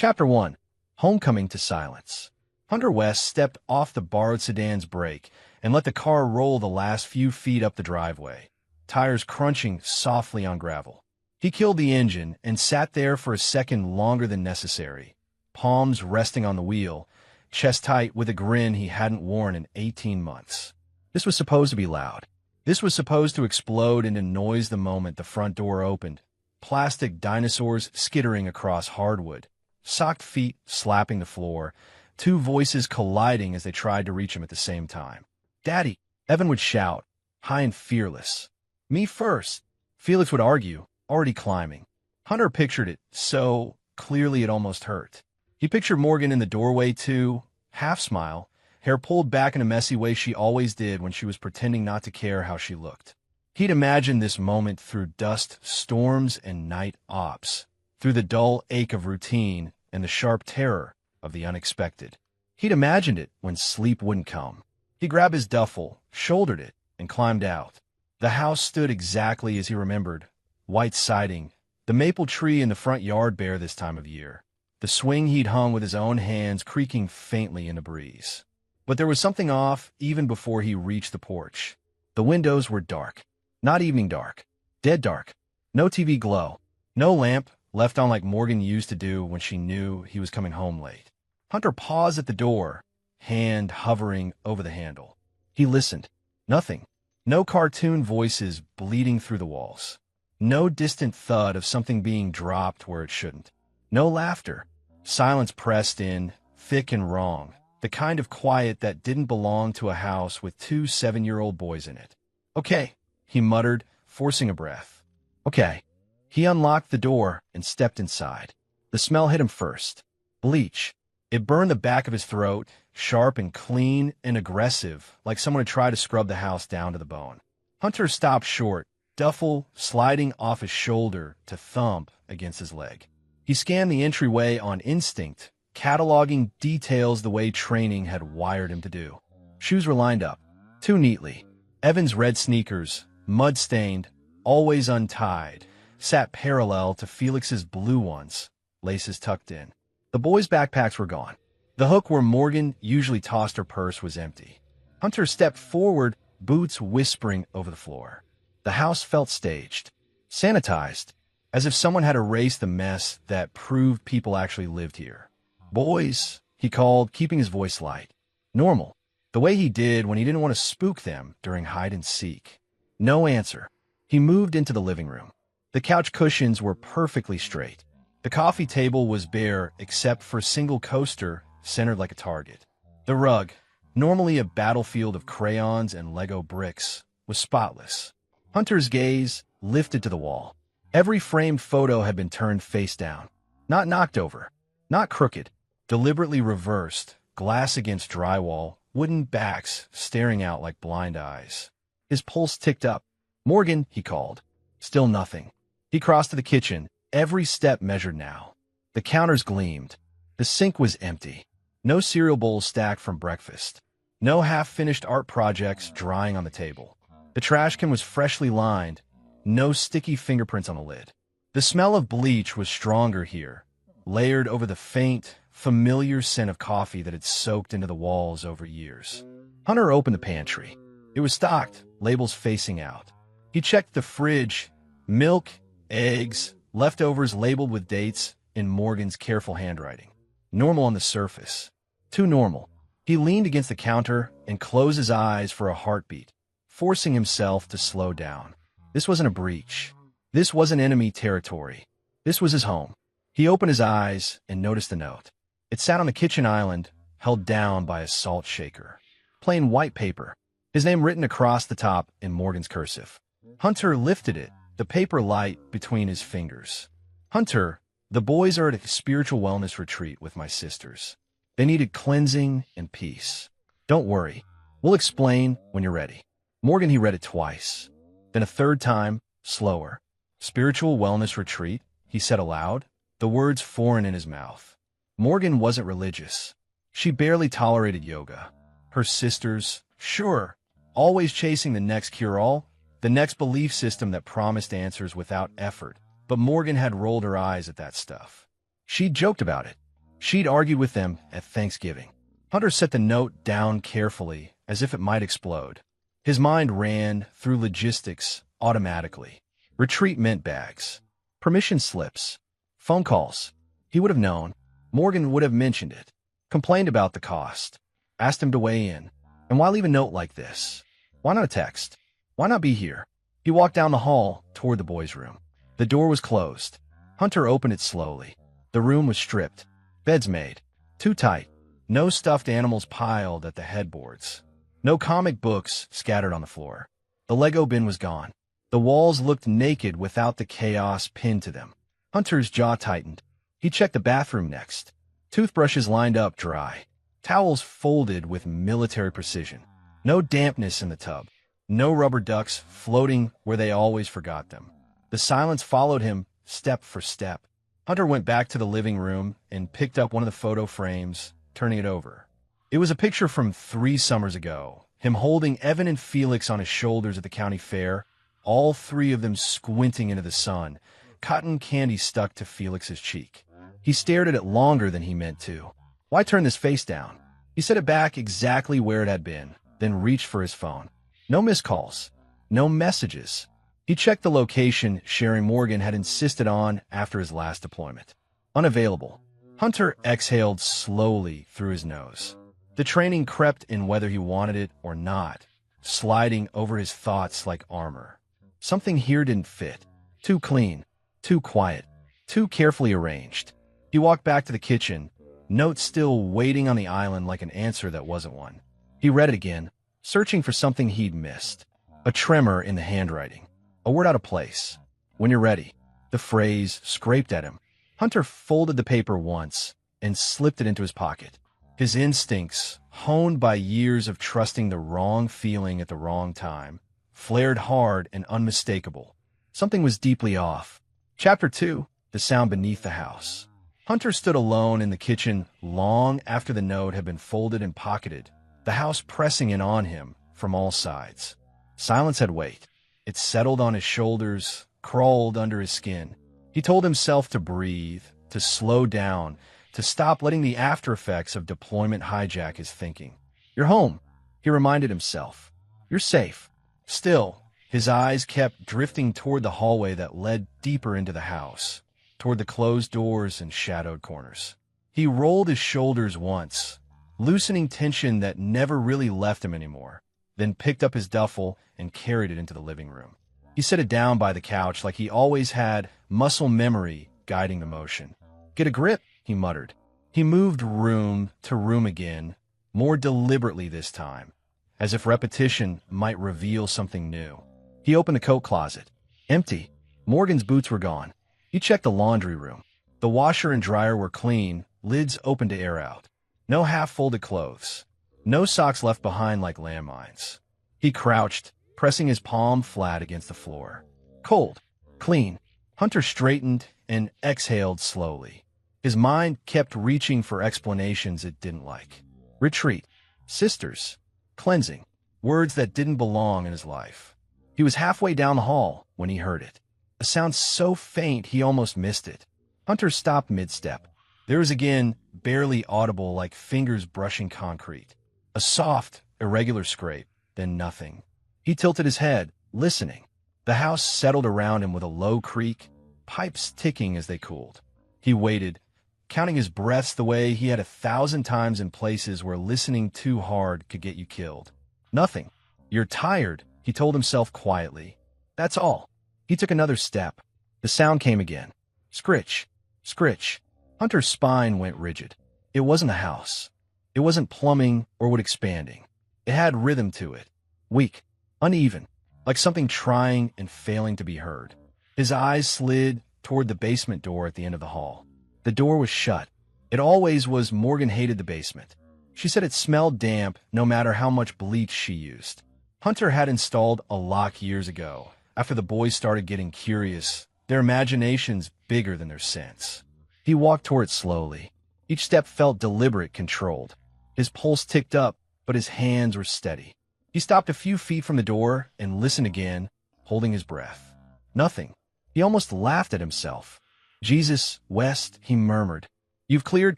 Chapter 1. Homecoming to Silence. Hunter West stepped off the borrowed sedan's brake and let the car roll the last few feet up the driveway, tires crunching softly on gravel. He killed the engine and sat there for a second longer than necessary, palms resting on the wheel, chest tight with a grin he hadn't worn in 18 months. This was supposed to be loud. This was supposed to explode into noise the moment the front door opened, plastic dinosaurs skittering across hardwood, socked feet slapping the floor, two voices colliding as they tried to reach him at the same time. "Daddy!" Evan would shout, high and fearless. "Me first!" Felix would argue, already climbing. Hunter pictured it so clearly it almost hurt. He pictured Morgan in the doorway too, half-smile, hair pulled back in a messy way she always did when she was pretending not to care how she looked. He'd imagined this moment through dust storms and night ops, through the dull ache of routine and the sharp terror of the unexpected. He'd imagined it when sleep wouldn't come. He grabbed his duffel, shouldered it, and climbed out. The house stood exactly as he remembered. White siding, the maple tree in the front yard bare this time of year, the swing he'd hung with his own hands creaking faintly in the breeze. But there was something off even before he reached the porch. The windows were dark. Not evening dark. Dead dark. No TV glow. No lamp, left on like Morgan used to do when she knew he was coming home late. Hunter paused at the door, hand hovering over the handle. He listened. Nothing. No cartoon voices bleeding through the walls. No distant thud of something being dropped where it shouldn't. No laughter. Silence pressed in, thick and wrong, the kind of quiet that didn't belong to a house with two 7-year-old boys in it. "Okay," he muttered, forcing a breath. "Okay." He unlocked the door and stepped inside. The smell hit him first. Bleach. It burned the back of his throat, sharp and clean and aggressive, like someone had tried to scrub the house down to the bone. Hunter stopped short, duffel sliding off his shoulder to thump against his leg. He scanned the entryway on instinct, cataloging details the way training had wired him to do. Shoes were lined up, too neatly. Evan's red sneakers, mud-stained, always untied, sat parallel to Felix's blue ones, laces tucked in. The boys' backpacks were gone. The hook where Morgan usually tossed her purse was empty. Hunter stepped forward, boots whispering over the floor. The house felt staged, sanitized, as if someone had erased the mess that proved people actually lived here. "Boys," he called, keeping his voice light. Normal, the way he did when he didn't want to spook them during hide-and-seek. No answer. He moved into the living room. The couch cushions were perfectly straight. The coffee table was bare except for a single coaster centered like a target. The rug, normally a battlefield of crayons and Lego bricks, was spotless. Hunter's gaze lifted to the wall. Every framed photo had been turned face down. Not knocked over. Not crooked. Deliberately reversed, glass against drywall, wooden backs staring out like blind eyes. His pulse ticked up. "Morgan," he called. Still nothing. He crossed to the kitchen, every step measured now. The counters gleamed. The sink was empty. No cereal bowls stacked from breakfast. No half-finished art projects drying on the table. The trash can was freshly lined. No sticky fingerprints on the lid. The smell of bleach was stronger here, layered over the faint, familiar scent of coffee that had soaked into the walls over years. Hunter opened the pantry. It was stocked, labels facing out. He checked the fridge. Milk, eggs, leftovers labeled with dates in Morgan's careful handwriting. Normal on the surface. Too normal. He leaned against the counter and closed his eyes for a heartbeat, forcing himself to slow down. This wasn't a breach. This wasn't enemy territory. This was his home. He opened his eyes and noticed the note. It sat on the kitchen island, held down by a salt shaker. Plain white paper. His name written across the top in Morgan's cursive. Hunter lifted it, the paper light between his fingers. "Hunter, the boys are at a spiritual wellness retreat with my sisters. They needed cleansing and peace. Don't worry. We'll explain when you're ready." Morgan, he read it twice. Then a third time, slower. "Spiritual wellness retreat," he said aloud, the words foreign in his mouth. Morgan wasn't religious. She barely tolerated yoga. Her sisters, sure, always chasing the next cure-all, the next belief system that promised answers without effort, but Morgan had rolled her eyes at that stuff. She joked about it. She'd argued with them at Thanksgiving. Hunter set the note down carefully, as if it might explode. His mind ran through logistics automatically. Retreat mint bags, permission slips, phone calls. He would have known. Morgan would have mentioned it, complained about the cost, asked him to weigh in. And why leave a note like this? Why not a text? Why not be here? He walked down the hall toward the boys' room. The door was closed. Hunter opened it slowly. The room was stripped. Beds made. Too tight. No stuffed animals piled at the headboards. No comic books scattered on the floor. The Lego bin was gone. The walls looked naked without the chaos pinned to them. Hunter's jaw tightened. He checked the bathroom next. Toothbrushes lined up dry. Towels folded with military precision. No dampness in the tub. No rubber ducks floating where they always forgot them. The silence followed him step for step. Hunter went back to the living room and picked up one of the photo frames, turning it over. It was a picture from 3 summers ago, him holding Evan and Felix on his shoulders at the county fair, all 3 of them squinting into the sun, cotton candy stuck to Felix's cheek. He stared at it longer than he meant to. Why turn this face down? He set it back exactly where it had been, then reached for his phone. No missed calls. No messages. He checked the location Sherry Morgan had insisted on after his last deployment. Unavailable. Hunter exhaled slowly through his nose. The training crept in whether he wanted it or not, sliding over his thoughts like armor. Something here didn't fit. Too clean, too quiet, too carefully arranged. He walked back to the kitchen, note still waiting on the island like an answer that wasn't one. He read it again, searching for something he'd missed. A tremor in the handwriting. A word out of place. When you're ready. The phrase scraped at him. Hunter folded the paper once and slipped it into his pocket. His instincts, honed by years of trusting the wrong feeling at the wrong time, flared hard and unmistakable. Something was deeply off. Chapter 2. The sound beneath the house. Hunter stood alone in the kitchen long after the note had been folded and pocketed, the house pressing in on him from all sides. Silence had weight. It settled on his shoulders, crawled under his skin. He told himself to breathe, to slow down, to stop letting the after-effects of deployment hijack his thinking. You're home, he reminded himself. You're safe. Still, his eyes kept drifting toward the hallway that led deeper into the house, toward the closed doors and shadowed corners. He rolled his shoulders once, loosening tension that never really left him anymore, then picked up his duffel and carried it into the living room. He set it down by the couch like he always had, muscle memory guiding the motion. Get a grip, he muttered. He moved room to room again, more deliberately this time, as if repetition might reveal something new. He opened the coat closet. Empty. Morgan's boots were gone. He checked the laundry room. The washer and dryer were clean, lids open to air out. No half-folded clothes. No socks left behind like landmines. He crouched, pressing his palm flat against the floor. Cold. Clean. Hunter straightened and exhaled slowly. His mind kept reaching for explanations it didn't like. Retreat. Sisters. Cleansing. Words that didn't belong in his life. He was halfway down the hall when he heard it. A sound so faint he almost missed it. Hunter stopped mid-step. There was again, barely audible like fingers brushing concrete. A soft, irregular scrape, then nothing. He tilted his head, listening. The house settled around him with a low creak, pipes ticking as they cooled. He waited, counting his breaths the way he had 1,000 times in places where listening too hard could get you killed. Nothing. You're tired, he told himself quietly. That's all. He took another step. The sound came again. Scritch. Scritch. Hunter's spine went rigid. It wasn't a house. It wasn't plumbing or wood expanding. It had rhythm to it. Weak. Uneven. Like something trying and failing to be heard. His eyes slid toward the basement door at the end of the hall. The door was shut. It always was. Morgan hated the basement. She said it smelled damp no matter how much bleach she used. Hunter had installed a lock years ago, after the boys started getting curious, their imaginations bigger than their sense. He walked toward it slowly. Each step felt deliberate, controlled. His pulse ticked up, but his hands were steady. He stopped a few feet from the door and listened again, holding his breath. Nothing. He almost laughed at himself. Jesus, West, he murmured. You've cleared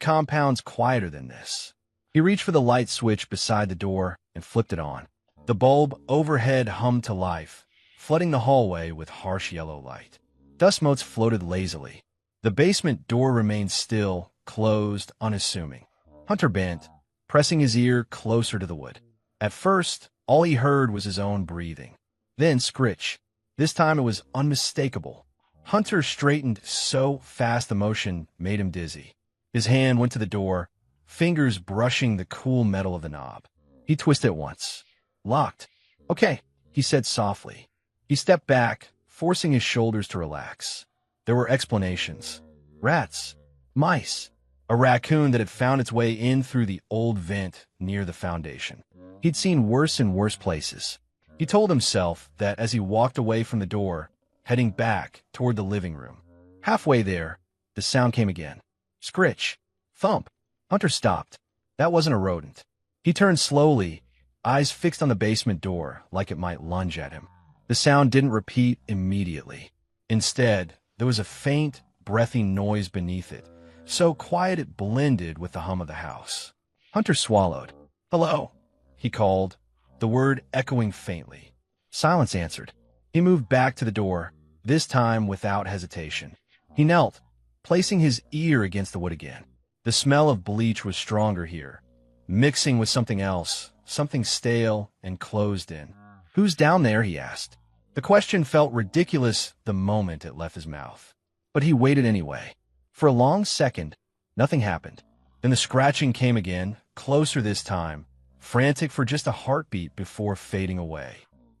compounds quieter than this. He reached for the light switch beside the door and flipped it on. The bulb overhead hummed to life, flooding the hallway with harsh yellow light. Dust motes floated lazily. The basement door remained still, closed, unassuming. Hunter bent, pressing his ear closer to the wood. At first, all he heard was his own breathing. Then scritch. This time it was unmistakable. Hunter straightened so fast the motion made him dizzy. His hand went to the door, fingers brushing the cool metal of the knob. He twisted it once. Locked. Okay, he said softly. He stepped back, forcing his shoulders to relax. There were explanations. Rats. Mice. A raccoon that had found its way in through the old vent near the foundation. He'd seen worse and worse places. He told himself that as he walked away from the door, heading back toward the living room. Halfway there, the sound came again. Scritch. Thump. Hunter stopped. That wasn't a rodent. He turned slowly, eyes fixed on the basement door like it might lunge at him. The sound didn't repeat immediately. Instead, there was a faint, breathy noise beneath it, so quiet it blended with the hum of the house. Hunter swallowed. "Hello," he called, the word echoing faintly. Silence answered. He moved back to the door, this time without hesitation. He knelt, placing his ear against the wood again. The smell of bleach was stronger here, mixing with something else, something stale and closed in. "Who's down there?" he asked. The question felt ridiculous the moment it left his mouth. But he waited anyway. For a long second, nothing happened. Then the scratching came again, closer this time, frantic for just a heartbeat before fading away.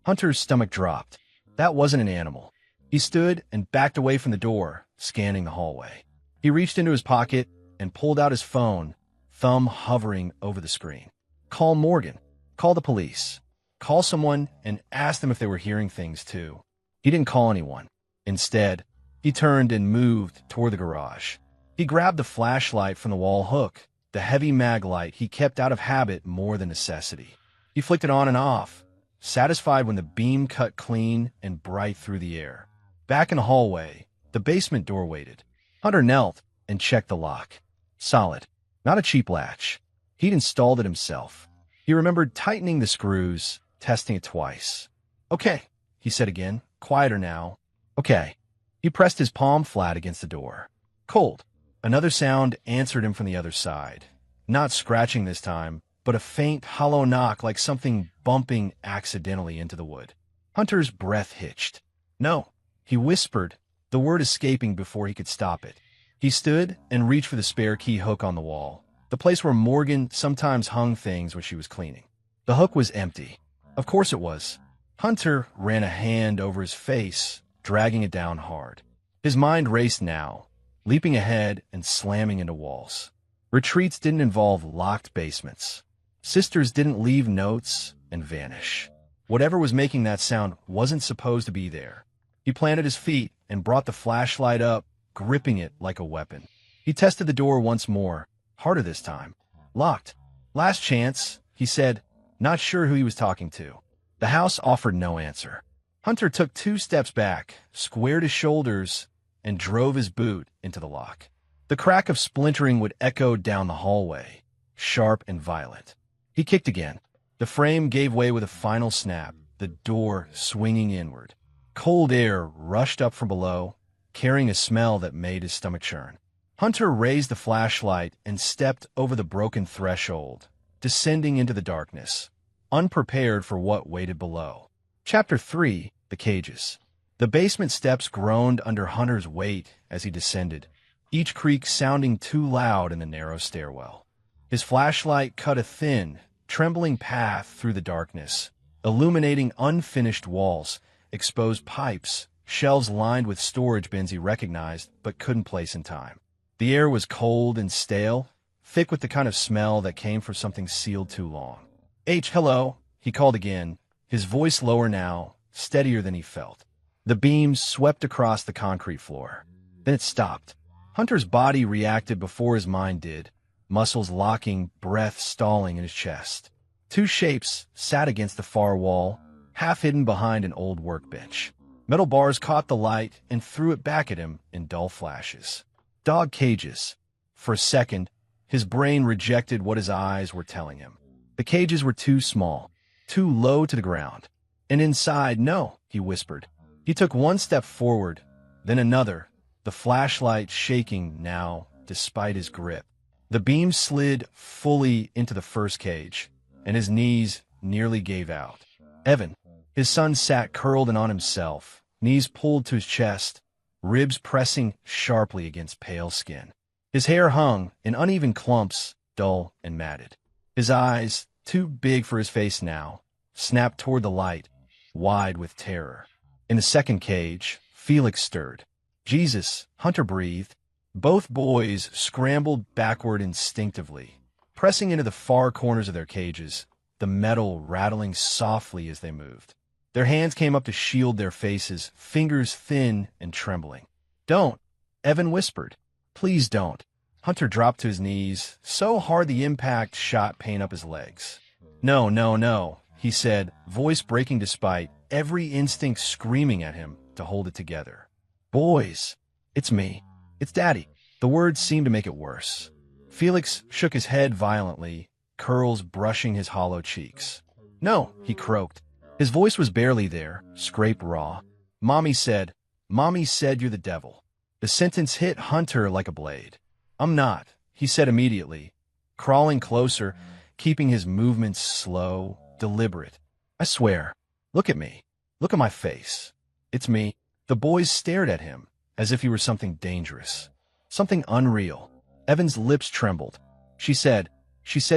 Hunter's stomach dropped. That wasn't an animal. He stood and backed away from the door, scanning the hallway. He reached into his pocket and pulled out his phone, thumb hovering over the screen. Call Morgan. Call the police. Call someone and ask them if they were hearing things too. He didn't call anyone. Instead, he turned and moved toward the garage. He grabbed the flashlight from the wall hook, the heavy mag light he kept out of habit more than necessity. He flicked it on and off, satisfied when the beam cut clean and bright through the air. Back in the hallway, the basement door waited. Hunter knelt and checked the lock. Solid. Not a cheap latch. He'd installed it himself. He remembered tightening the screws, testing it twice. "Okay," he said again, quieter now. "Okay." He pressed his palm flat against the door. Cold. Another sound answered him from the other side. Not scratching this time, but a faint, hollow knock like something bumping accidentally into the wood. Hunter's breath hitched. "No," he whispered, the word escaping before he could stop it. He stood and reached for the spare key hook on the wall, the place where Morgan sometimes hung things when she was cleaning. The hook was empty. Of course it was. Hunter ran a hand over his face, dragging it down hard. His mind raced now, leaping ahead and slamming into walls. Retreats didn't involve locked basements. Sisters didn't leave notes and vanish. Whatever was making that sound wasn't supposed to be there. He planted his feet and brought the flashlight up, gripping it like a weapon. He tested the door once more, harder this time. Locked. "Last chance," he said, not sure who he was talking to. The house offered no answer. Hunter took 2 steps back, squared his shoulders, and drove his boot into the lock. The crack of splintering would echo down the hallway, sharp and violent. He kicked again. The frame gave way with a final snap, the door swinging inward. Cold air rushed up from below, carrying a smell that made his stomach churn. Hunter raised the flashlight and stepped over the broken threshold, descending into the darkness, unprepared for what waited below. Chapter 3: The Cages. The basement steps groaned under Hunter's weight as he descended, each creak sounding too loud in the narrow stairwell. His flashlight cut a thin, trembling path through the darkness, illuminating unfinished walls, exposed pipes, shelves lined with storage bins he recognized but couldn't place in time. The air was cold and stale, thick with the kind of smell that came from something sealed too long. Hello," he called again, his voice lower now, steadier than he felt. The beams swept across the concrete floor. Then it stopped. Hunter's body reacted before his mind did, muscles locking, breath stalling in his chest. 2 shapes sat against the far wall, half hidden behind an old workbench. Metal bars caught the light and threw it back at him in dull flashes. Dog cages. For a second, his brain rejected what his eyes were telling him. The cages were too small, too low to the ground. And inside, no, he whispered. He took one step forward, then another, the flashlight shaking now despite his grip. The beam slid fully into the first cage, and his knees nearly gave out. Evan, his son, sat curled in on himself, knees pulled to his chest, ribs pressing sharply against pale skin. His hair hung in uneven clumps, dull and matted. His eyes, too big for his face now, snapped toward the light, wide with terror. In the second cage, Felix stirred. Jesus, Hunter breathed. Both boys scrambled backward instinctively, pressing into the far corners of their cages, the metal rattling softly as they moved. Their hands came up to shield their faces, fingers thin and trembling. "Don't," Evan whispered. "Please don't." Hunter dropped to his knees, so hard the impact shot pain up his legs. "No, no, no," he said, voice breaking despite every instinct screaming at him to hold it together. "Boys, it's me. It's Daddy." The words seemed to make it worse. Felix shook his head violently, curls brushing his hollow cheeks. "No," he croaked. His voice was barely there, scrape raw. Mommy said you're the devil." The sentence hit Hunter like a blade. "I'm not," he said immediately, crawling closer, keeping his movements slow, deliberate. "I swear. Look at me. Look at my face. It's me." The boys stared at him, as if he were something dangerous, something unreal. Evan's lips trembled. She said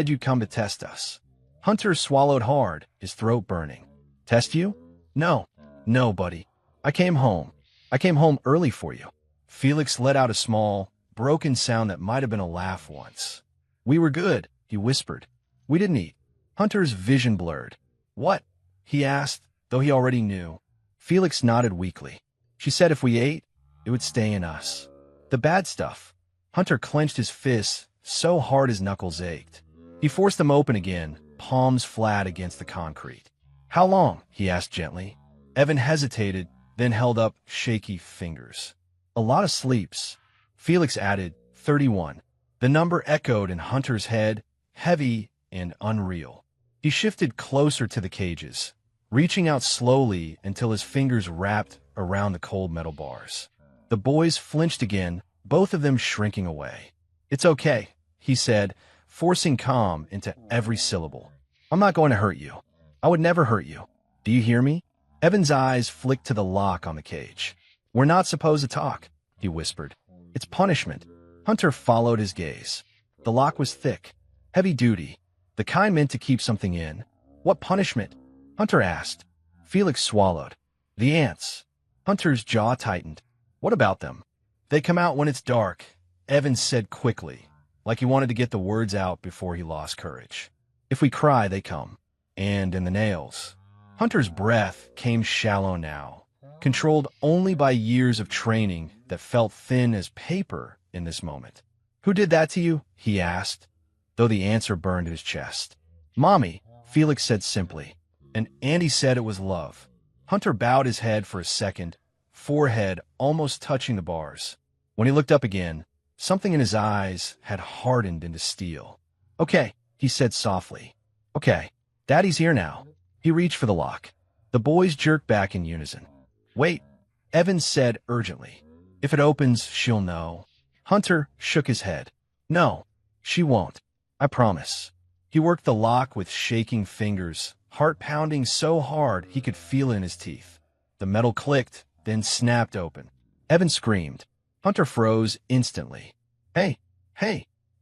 you'd come to test us." Hunter swallowed hard, his throat burning. "Test you? No, buddy. I came home. I came home early for you." Felix let out a small, broken sound that might have been a laugh once. "We were good," he whispered. "We didn't eat." Hunter's vision blurred. "What?" he asked, though he already knew. Felix nodded weakly. "She said if we ate, it would stay in us. The bad stuff." Hunter clenched his fists so hard his knuckles ached. He forced them open again, palms flat against the concrete. "How long?" he asked gently. Evan hesitated, then held up shaky fingers. "A lot of sleeps." Felix added, 31. The number echoed in Hunter's head, heavy and unreal. He shifted closer to the cages, reaching out slowly until his fingers wrapped around the cold metal bars. The boys flinched again, both of them shrinking away. "It's okay," he said, forcing calm into every syllable. "I'm not going to hurt you. I would never hurt you. Do you hear me?" Evan's eyes flicked to the lock on the cage. "We're not supposed to talk," he whispered. "It's punishment." Hunter followed his gaze. The lock was thick, heavy-duty, the kind meant to keep something in. "What punishment?" Hunter asked. Felix swallowed. "The ants." Hunter's jaw tightened. "What about them?" "They come out when it's dark," Evan said quickly, like he wanted to get the words out before he lost courage. "If we cry, they come. And in the nails." Hunter's breath came shallow now, controlled only by years of training that felt thin as paper in this moment. "Who did that to you?" he asked, though the answer burned his chest. "Mommy," Felix said simply, "and Andy said it was love." Hunter bowed his head for a second, forehead almost touching the bars. When he looked up again, something in his eyes had hardened into steel. "Okay," he said softly. "Okay, Daddy's here now." He reached for the lock. The boys jerked back in unison. "Wait," Evan said urgently. "If it opens, she'll know." Hunter shook his head. "No, she won't. I promise." He worked the lock with shaking fingers, heart pounding so hard he could feel it in his teeth. The metal clicked, then snapped open. Evan screamed. Hunter froze instantly. Hey,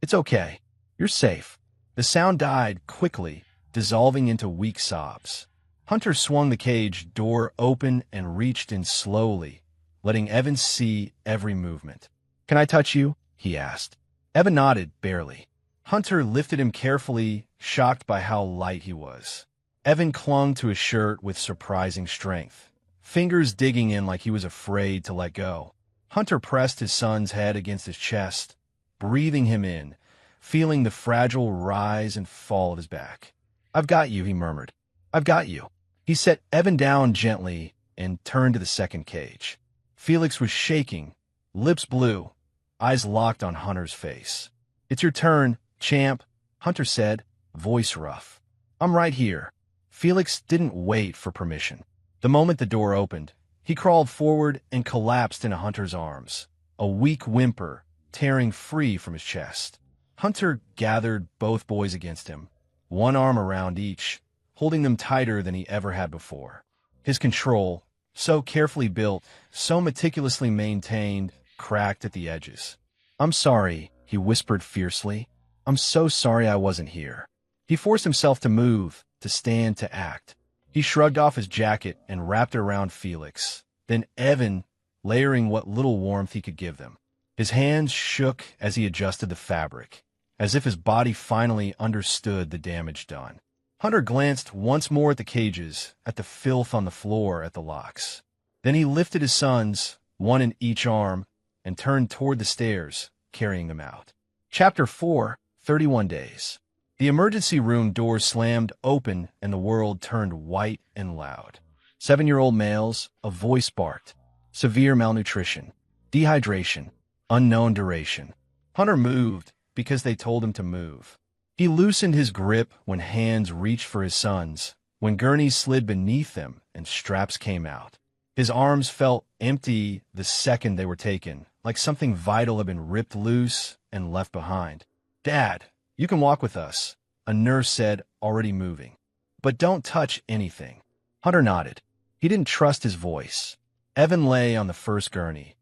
it's okay. You're safe." The sound died quickly, dissolving into weak sobs. Hunter swung the cage door open and reached in slowly, letting Evan see every movement. "Can I touch you?" he asked. Evan nodded, barely. Hunter lifted him carefully, shocked by how light he was. Evan clung to his shirt with surprising strength, fingers digging in like he was afraid to let go. Hunter pressed his son's head against his chest, breathing him in, feeling the fragile rise and fall of his back. "I've got you," he murmured. "I've got you." He set Evan down gently and turned to the second cage. Felix was shaking, lips blue, eyes locked on Hunter's face. "It's your turn, champ," Hunter said, voice rough. "I'm right here." Felix didn't wait for permission. The moment the door opened, he crawled forward and collapsed into Hunter's arms, a weak whimper tearing free from his chest. Hunter gathered both boys against him, one arm around each, holding them tighter than he ever had before. His control, so carefully built, so meticulously maintained, cracked at the edges. "I'm sorry," he whispered fiercely. "I'm so sorry I wasn't here." He forced himself to move, to stand, to act. He shrugged off his jacket and wrapped it around Felix, then Evan, layering what little warmth he could give them. His hands shook as he adjusted the fabric, as if his body finally understood the damage done. Hunter glanced once more at the cages, at the filth on the floor, at the locks. Then he lifted his sons, one in each arm, and turned toward the stairs, carrying them out. Chapter 4, 31 Days. The emergency room doors slammed open and the world turned white and loud. 7-year-old males, a voice barked. Severe malnutrition, dehydration, unknown duration. Hunter moved because they told him to move. He loosened his grip when hands reached for his sons, when gurneys slid beneath them and straps came out. His arms felt empty the second they were taken, like something vital had been ripped loose and left behind. "Dad, you can walk with us," a nurse said, already moving. "But don't touch anything." Hunter nodded. He didn't trust his voice. Evan lay on the first gurney,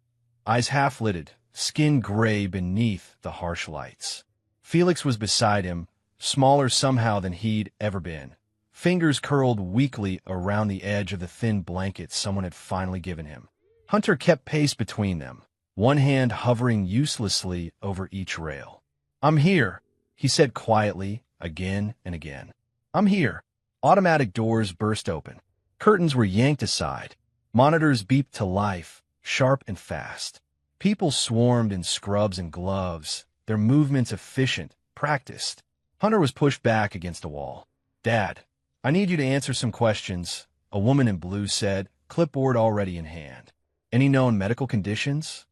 eyes half-lidded, skin gray beneath the harsh lights. Felix was beside him, smaller somehow than he'd ever been, fingers curled weakly around the edge of the thin blanket someone had finally given him. Hunter kept pace between them, one hand hovering uselessly over each rail. "I'm here," he said quietly, again and again. "I'm here." Automatic doors burst open. Curtains were yanked aside. Monitors beeped to life, sharp and fast. People swarmed in scrubs and gloves, their movements efficient, practiced. Hunter was pushed back against a wall. "Dad, I need you to answer some questions," a woman in blue said, clipboard already in hand. "Any known medical conditions?"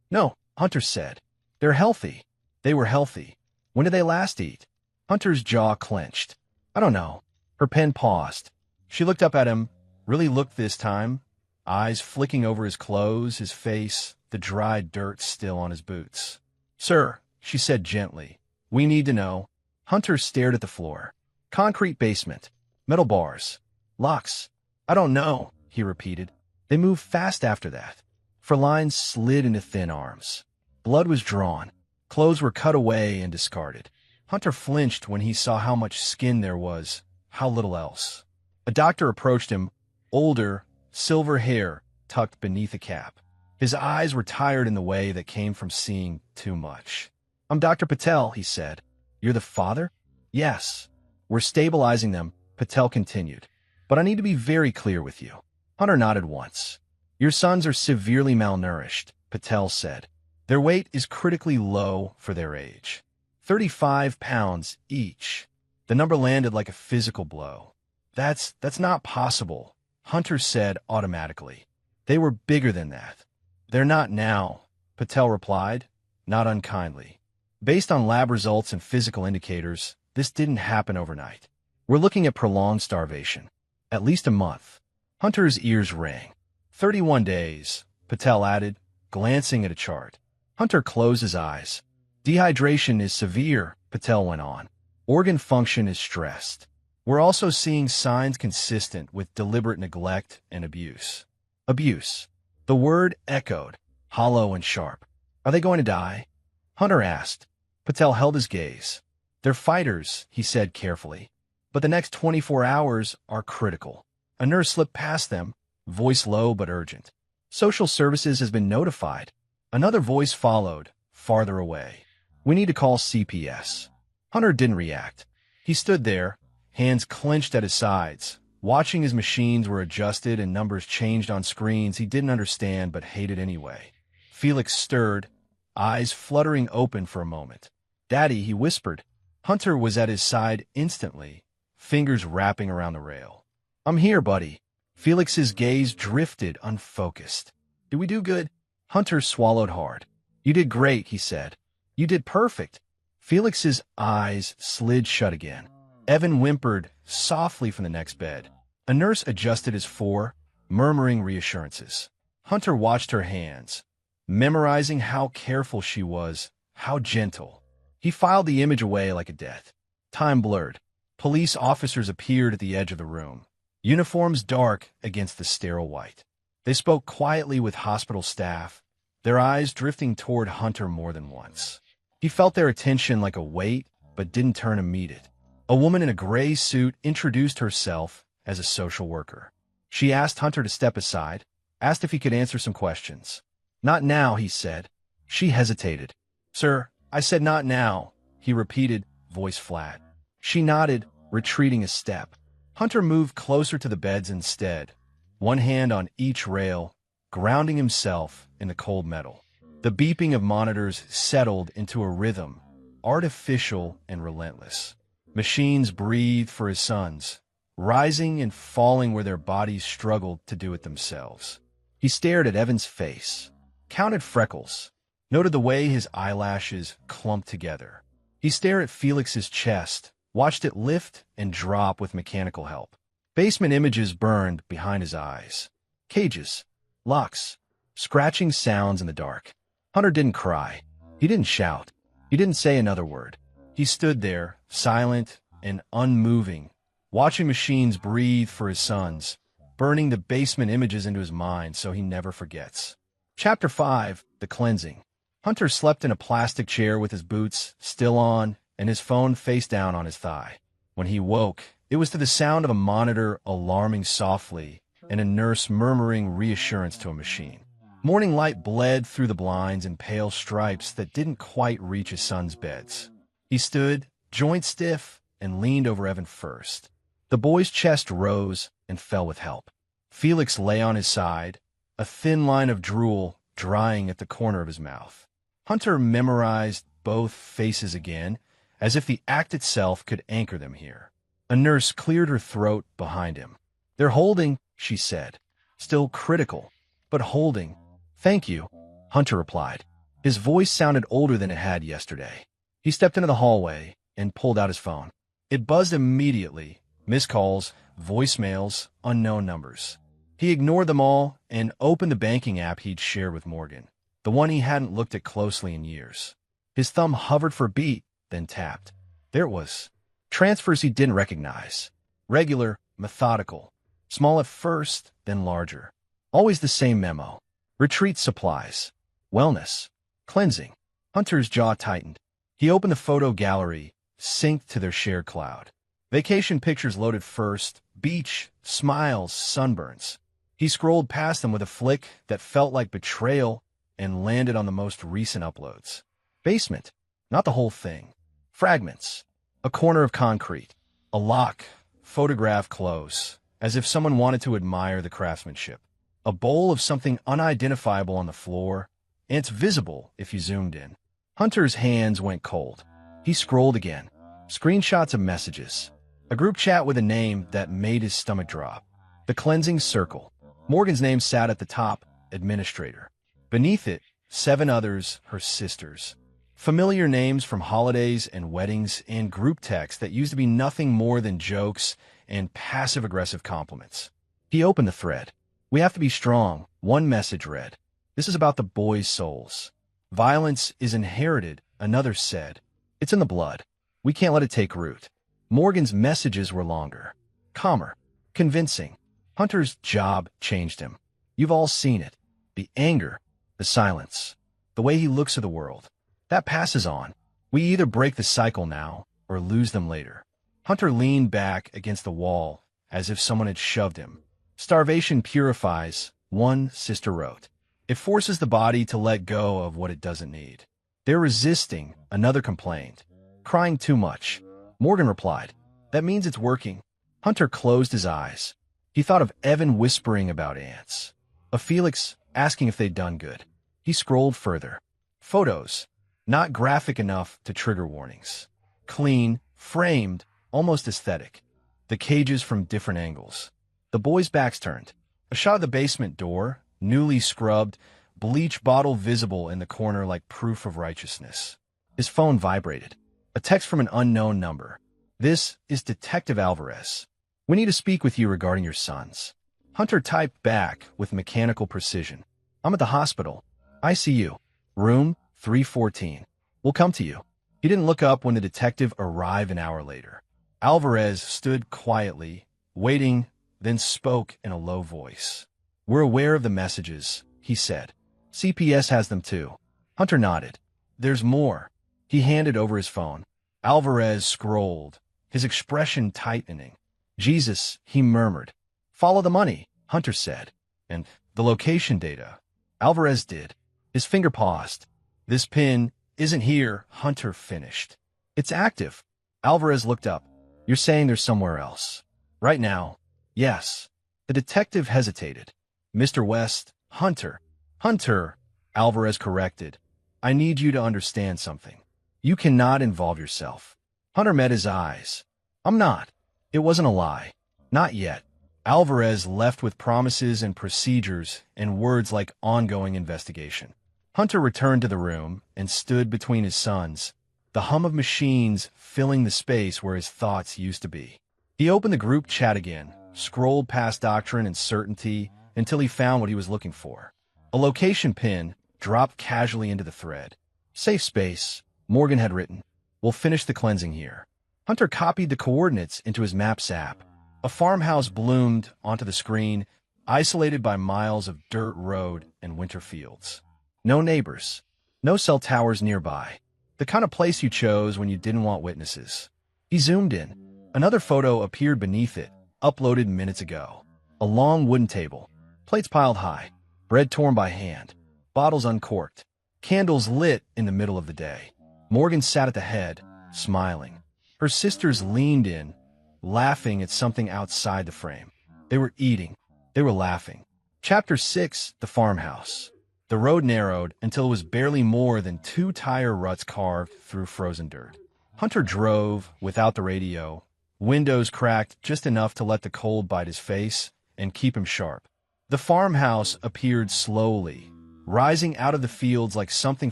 "No," Hunter said. "They're healthy." They were healthy. When did they last eat? Hunter's jaw clenched. "I don't know." Her pen paused. She looked up at him, really looked this time, eyes flicking over his clothes, his face, the dry dirt still on his boots. "Sir," she said gently, "we need to know." Hunter stared at the floor. Concrete basement, metal bars, locks. "I don't know," he repeated. They moved fast after that. For lines slid into thin arms. Blood was drawn. Clothes were cut away and discarded. Hunter flinched when he saw how much skin there was, how little else. A doctor approached him, older, silver hair tucked beneath a cap. His eyes were tired in the way that came from seeing too much. "I'm Dr. Patel," he said. "You're the father?" "Yes." "We're stabilizing them," Patel continued. "But I need to be very clear with you." Hunter nodded once. "Your sons are severely malnourished," Patel said. "Their weight is critically low for their age. 35 pounds each." The number landed like a physical blow. That's not possible," Hunter said automatically. "They were bigger than that." "They're not now," Patel replied, not unkindly. "Based on lab results and physical indicators, this didn't happen overnight. We're looking at prolonged starvation. At least a month." Hunter's ears rang. 31 days, Patel added, glancing at a chart. Hunter closed his eyes. "Dehydration is severe," Patel went on. "Organ function is stressed. We're also seeing signs consistent with deliberate neglect and abuse." Abuse. The word echoed, hollow and sharp. "Are they going to die?" Hunter asked. Patel held his gaze. "They're fighters," he said carefully. "But the next 24 hours are critical." A nurse slipped past them, voice low but urgent. "Social services has been notified." Another voice followed, farther away. "We need to call CPS." Hunter didn't react. He stood there, hands clenched at his sides, watching as machines were adjusted and numbers changed on screens he didn't understand but hated anyway. Felix stirred, eyes fluttering open for a moment. "Daddy," he whispered. Hunter was at his side instantly, fingers wrapping around the rail. "I'm here, buddy." Felix's gaze drifted unfocused. "Did we do good?" Hunter swallowed hard. You did great, he said. You did perfect. Felix's eyes slid shut again. Evan whimpered softly from the next bed. A nurse adjusted his fore, murmuring reassurances. Hunter watched her hands, memorizing how careful she was, how gentle. He filed the image away like a death. Time blurred. Police officers appeared at the edge of the room, uniforms dark against the sterile white. They spoke quietly with hospital staff, their eyes drifting toward Hunter more than once. He felt their attention like a weight, but didn't turn to meet it. A woman in a gray suit introduced herself as a social worker. She asked Hunter to step aside, asked if he could answer some questions. Not now, he said. She hesitated. Sir, I said not now, he repeated, voice flat. She nodded, retreating a step. Hunter moved closer to the beds instead, one hand on each rail, grounding himself in the cold metal. The beeping of monitors settled into a rhythm, artificial and relentless. Machines breathed for his sons, rising and falling where their bodies struggled to do it themselves. He stared at Evan's face, counted freckles, noted the way his eyelashes clumped together. He stared at Felix's chest, watched it lift and drop with mechanical help. Basement images burned behind his eyes. Cages, locks, scratching sounds in the dark. Hunter didn't cry. He didn't shout. He didn't say another word. He stood there, silent and unmoving, watching machines breathe for his sons, burning the basement images into his mind so he never forgets. Chapter 5, The Cleansing. Hunter slept in a plastic chair with his boots still on and his phone face down on his thigh. When he woke, it was to the sound of a monitor alarming softly and a nurse murmuring reassurance to a machine. Morning light bled through the blinds in pale stripes that didn't quite reach his son's beds. He stood, joint stiff, and leaned over Evan first. The boy's chest rose and fell with help. Felix lay on his side, a thin line of drool drying at the corner of his mouth. Hunter memorized both faces again, as if the act itself could anchor them here. A nurse cleared her throat behind him. They're holding, she said, still critical, but holding. Thank you, Hunter replied. His voice sounded older than it had yesterday. He stepped into the hallway and pulled out his phone. It buzzed immediately. Missed calls, voicemails, unknown numbers. He ignored them all and opened the banking app he'd shared with Morgan, the one he hadn't looked at closely in years. His thumb hovered for a beat, then tapped. There it was. Transfers he didn't recognize. Regular, methodical. Small at first, then larger. Always the same memo. Retreat supplies. Wellness. Cleansing. Hunter's jaw tightened. He opened the photo gallery, synced to their shared cloud. Vacation pictures loaded first. Beach, smiles, sunburns. He scrolled past them with a flick that felt like betrayal and landed on the most recent uploads. Basement. Not the whole thing. Fragments. A corner of concrete. A lock. Photographed close, as if someone wanted to admire the craftsmanship. A bowl of something unidentifiable on the floor, and it's visible if you zoomed in. Hunter's hands went cold. He scrolled again. Screenshots of messages. A group chat with a name that made his stomach drop. The Cleansing Circle. Morgan's name sat at the top, administrator. Beneath it, 7 others, her sisters. Familiar names from holidays and weddings and group texts that used to be nothing more than jokes and passive-aggressive compliments. He opened the thread. We have to be strong, one message read. This is about the boys' souls. Violence is inherited, another said. It's in the blood. We can't let it take root. Morgan's messages were longer, calmer, convincing. Hunter's job changed him. You've all seen it. The anger, the silence, the way he looks at the world. That passes on. We either break the cycle now or lose them later. Hunter leaned back against the wall as if someone had shoved him. Starvation purifies, one sister wrote. It forces the body to let go of what it doesn't need. They're resisting, another complained. Crying too much. Morgan replied. That means it's working. Hunter closed his eyes. He thought of Evan whispering about ants. Of Felix asking if they'd done good. He scrolled further. Photos. Not graphic enough to trigger warnings. Clean, framed, almost aesthetic. The cages from different angles. The boys' backs turned. A shot of the basement door, newly scrubbed, bleach bottle visible in the corner like proof of righteousness. His phone vibrated. A text from an unknown number. "This is Detective Alvarez. We need to speak with you regarding your sons." Hunter typed back with mechanical precision. "I'm at the hospital. ICU. Room 314. We'll come to you." He didn't look up when the detective arrived an hour later. Alvarez stood quietly, waiting, then spoke in a low voice. "We're aware of the messages," he said. "CPS has them too." Hunter nodded. "There's more." He handed over his phone. Alvarez scrolled, his expression tightening. "Jesus," he murmured. "Follow the money," Hunter said. "And the location data." Alvarez did. His finger paused. "This pin isn't here," Hunter finished. "It's active." Alvarez looked up. "You're saying there's somewhere else?" "Right now, yes." The detective hesitated. "Mr. West, Hunter." "Hunter," Alvarez corrected. "I need you to understand something. You cannot involve yourself." Hunter met his eyes. "I'm not." It wasn't a lie. Not yet. Alvarez left with promises and procedures and words like ongoing investigation. Hunter returned to the room and stood between his sons, the hum of machines filling the space where his thoughts used to be. He opened the group chat again, scrolled past doctrine and certainty until he found what he was looking for. A location pin dropped casually into the thread. "Safe space," Morgan had written. "We'll finish the cleansing here." Hunter copied the coordinates into his Maps app. A farmhouse bloomed onto the screen, isolated by miles of dirt road and winter fields. No neighbors. No cell towers nearby. The kind of place you chose when you didn't want witnesses. He zoomed in. Another photo appeared beneath it, uploaded minutes ago. A long wooden table. Plates piled high. Bread torn by hand. Bottles uncorked. Candles lit in the middle of the day. Morgan sat at the head, smiling. Her sisters leaned in, laughing at something outside the frame. They were eating. They were laughing. Chapter 6, The Farmhouse. The road narrowed until it was barely more than 2 tire ruts carved through frozen dirt. Hunter drove without the radio, windows cracked just enough to let the cold bite his face and keep him sharp. The farmhouse appeared slowly, rising out of the fields like something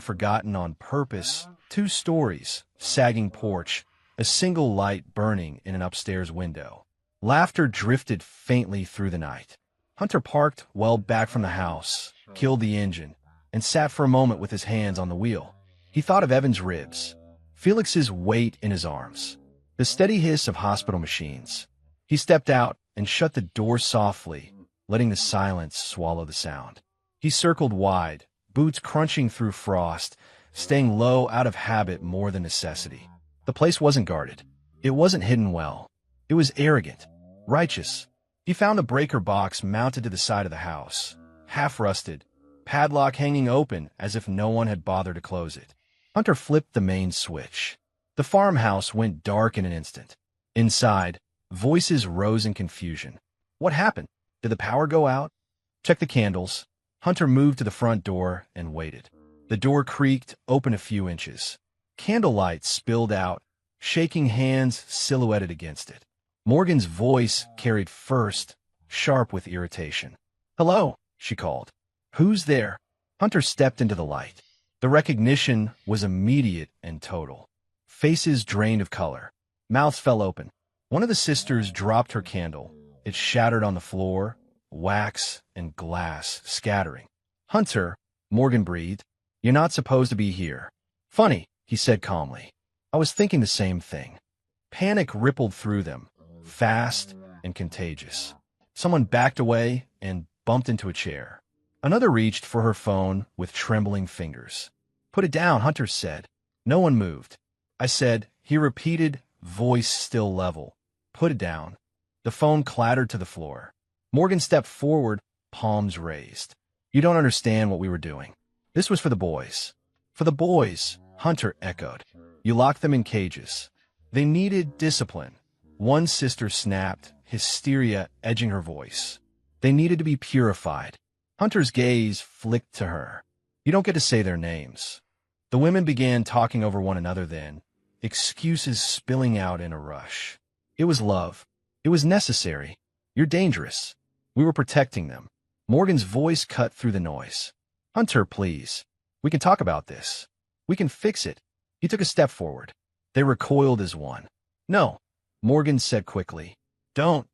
forgotten on purpose. 2 stories, sagging porch, a single light burning in an upstairs window. Laughter drifted faintly through the night. Hunter parked well back from the house, killed the engine, and sat for a moment with his hands on the wheel. He thought of Evan's ribs, Felix's weight in his arms, the steady hiss of hospital machines. He stepped out and shut the door softly, letting the silence swallow the sound. He circled wide, boots crunching through frost, staying low out of habit more than necessity. The place wasn't guarded. It wasn't hidden well. It was arrogant, righteous. He found a breaker box mounted to the side of the house, half-rusted, padlock hanging open as if no one had bothered to close it. Hunter flipped the main switch. The farmhouse went dark in an instant. Inside, voices rose in confusion. What happened? Did the power go out? Check the candles. Hunter moved to the front door and waited. The door creaked open a few inches. Candlelight spilled out, shaking hands silhouetted against it. Morgan's voice carried first, sharp with irritation. "Hello," she called. "Who's there?" Hunter stepped into the light. The recognition was immediate and total. Faces drained of color. Mouths fell open. One of the sisters dropped her candle. It shattered on the floor, wax and glass scattering. "Hunter," Morgan breathed, "you're not supposed to be here." "Funny," he said calmly. "I was thinking the same thing." Panic rippled through them, fast and contagious. Someone backed away and bumped into a chair. Another reached for her phone with trembling fingers. "Put it down," Hunter said. No one moved. "I said," he repeated, voice still level. "Put it down." The phone clattered to the floor. Morgan stepped forward, palms raised. "You don't understand what we were doing. This was for the boys." "For the boys," Hunter echoed. "You locked them in cages. They needed discipline." One sister snapped, hysteria edging her voice. "They needed to be purified." Hunter's gaze flicked to her. "You don't get to say their names." The women began talking over one another then, excuses spilling out in a rush. It was love. It was necessary. "You're dangerous." We were protecting them. Morgan's voice cut through the noise. Hunter, please. We can talk about this. We can fix it. He took a step forward. They recoiled as one. No, Morgan said quickly. Don't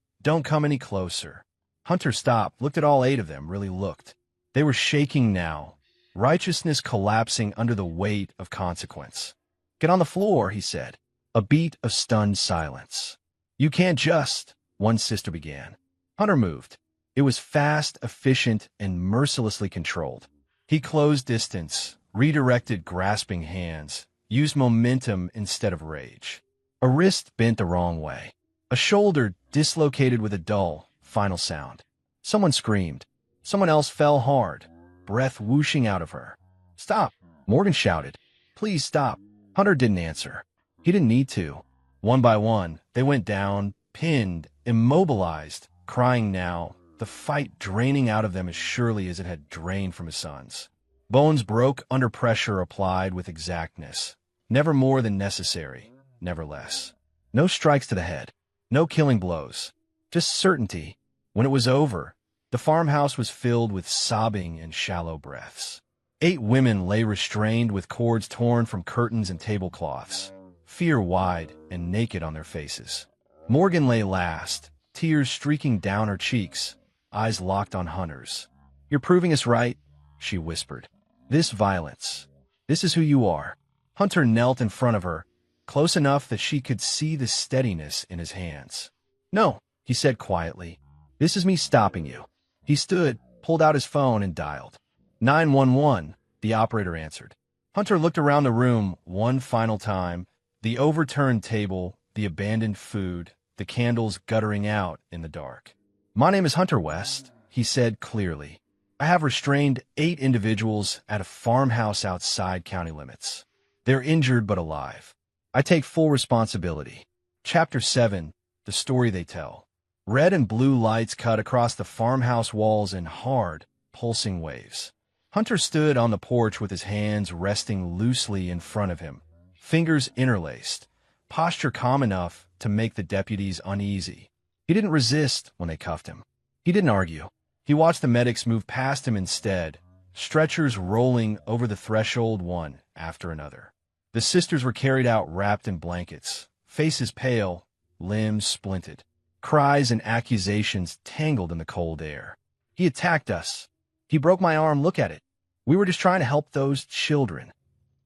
come any closer. Hunter stopped, looked at all 8 of them, really looked. They were shaking now, righteousness collapsing under the weight of consequence. Get on the floor, he said. A beat of stunned silence. You can't just, one sister began. Hunter moved. It was fast, efficient, and mercilessly controlled. He closed distance, redirected grasping hands, used momentum instead of rage. A wrist bent the wrong way. A shoulder dislocated with a dull, final sound. Someone screamed. Someone else fell hard, breath whooshing out of her. Stop, Morgan shouted. Please stop. Hunter didn't answer. He didn't need to. One by one, they went down, pinned, immobilized, crying now, the fight draining out of them as surely as it had drained from his sons. Bones broke under pressure applied with exactness. Never more than necessary, never less. No strikes to the head, no killing blows, just certainty. When it was over, the farmhouse was filled with sobbing and shallow breaths. 8 women lay restrained with cords torn from curtains and tablecloths, fear wide and naked on their faces. Morgan lay last, tears streaking down her cheeks, eyes locked on Hunter's. You're proving us right, she whispered. This violence, this is who you are. Hunter knelt in front of her, close enough that she could see the steadiness in his hands. No, he said quietly. This is me stopping you. He stood, pulled out his phone, and dialed. 911, the operator answered. Hunter looked around the room one final time, the overturned table, the abandoned food, the candles guttering out in the dark. My name is Hunter West, he said clearly. I have restrained 8 individuals at a farmhouse outside county limits. They're injured but alive. I take full responsibility. Chapter 7, The Story They Tell. Red and blue lights cut across the farmhouse walls in hard, pulsing waves. Hunter stood on the porch with his hands resting loosely in front of him, fingers interlaced, posture calm enough to make the deputies uneasy. He didn't resist when they cuffed him. He didn't argue. He watched the medics move past him instead, stretchers rolling over the threshold one after another. The sisters were carried out wrapped in blankets, faces pale, limbs splinted. Cries and accusations tangled in the cold air. He attacked us. He broke my arm, look at it. We were just trying to help those children.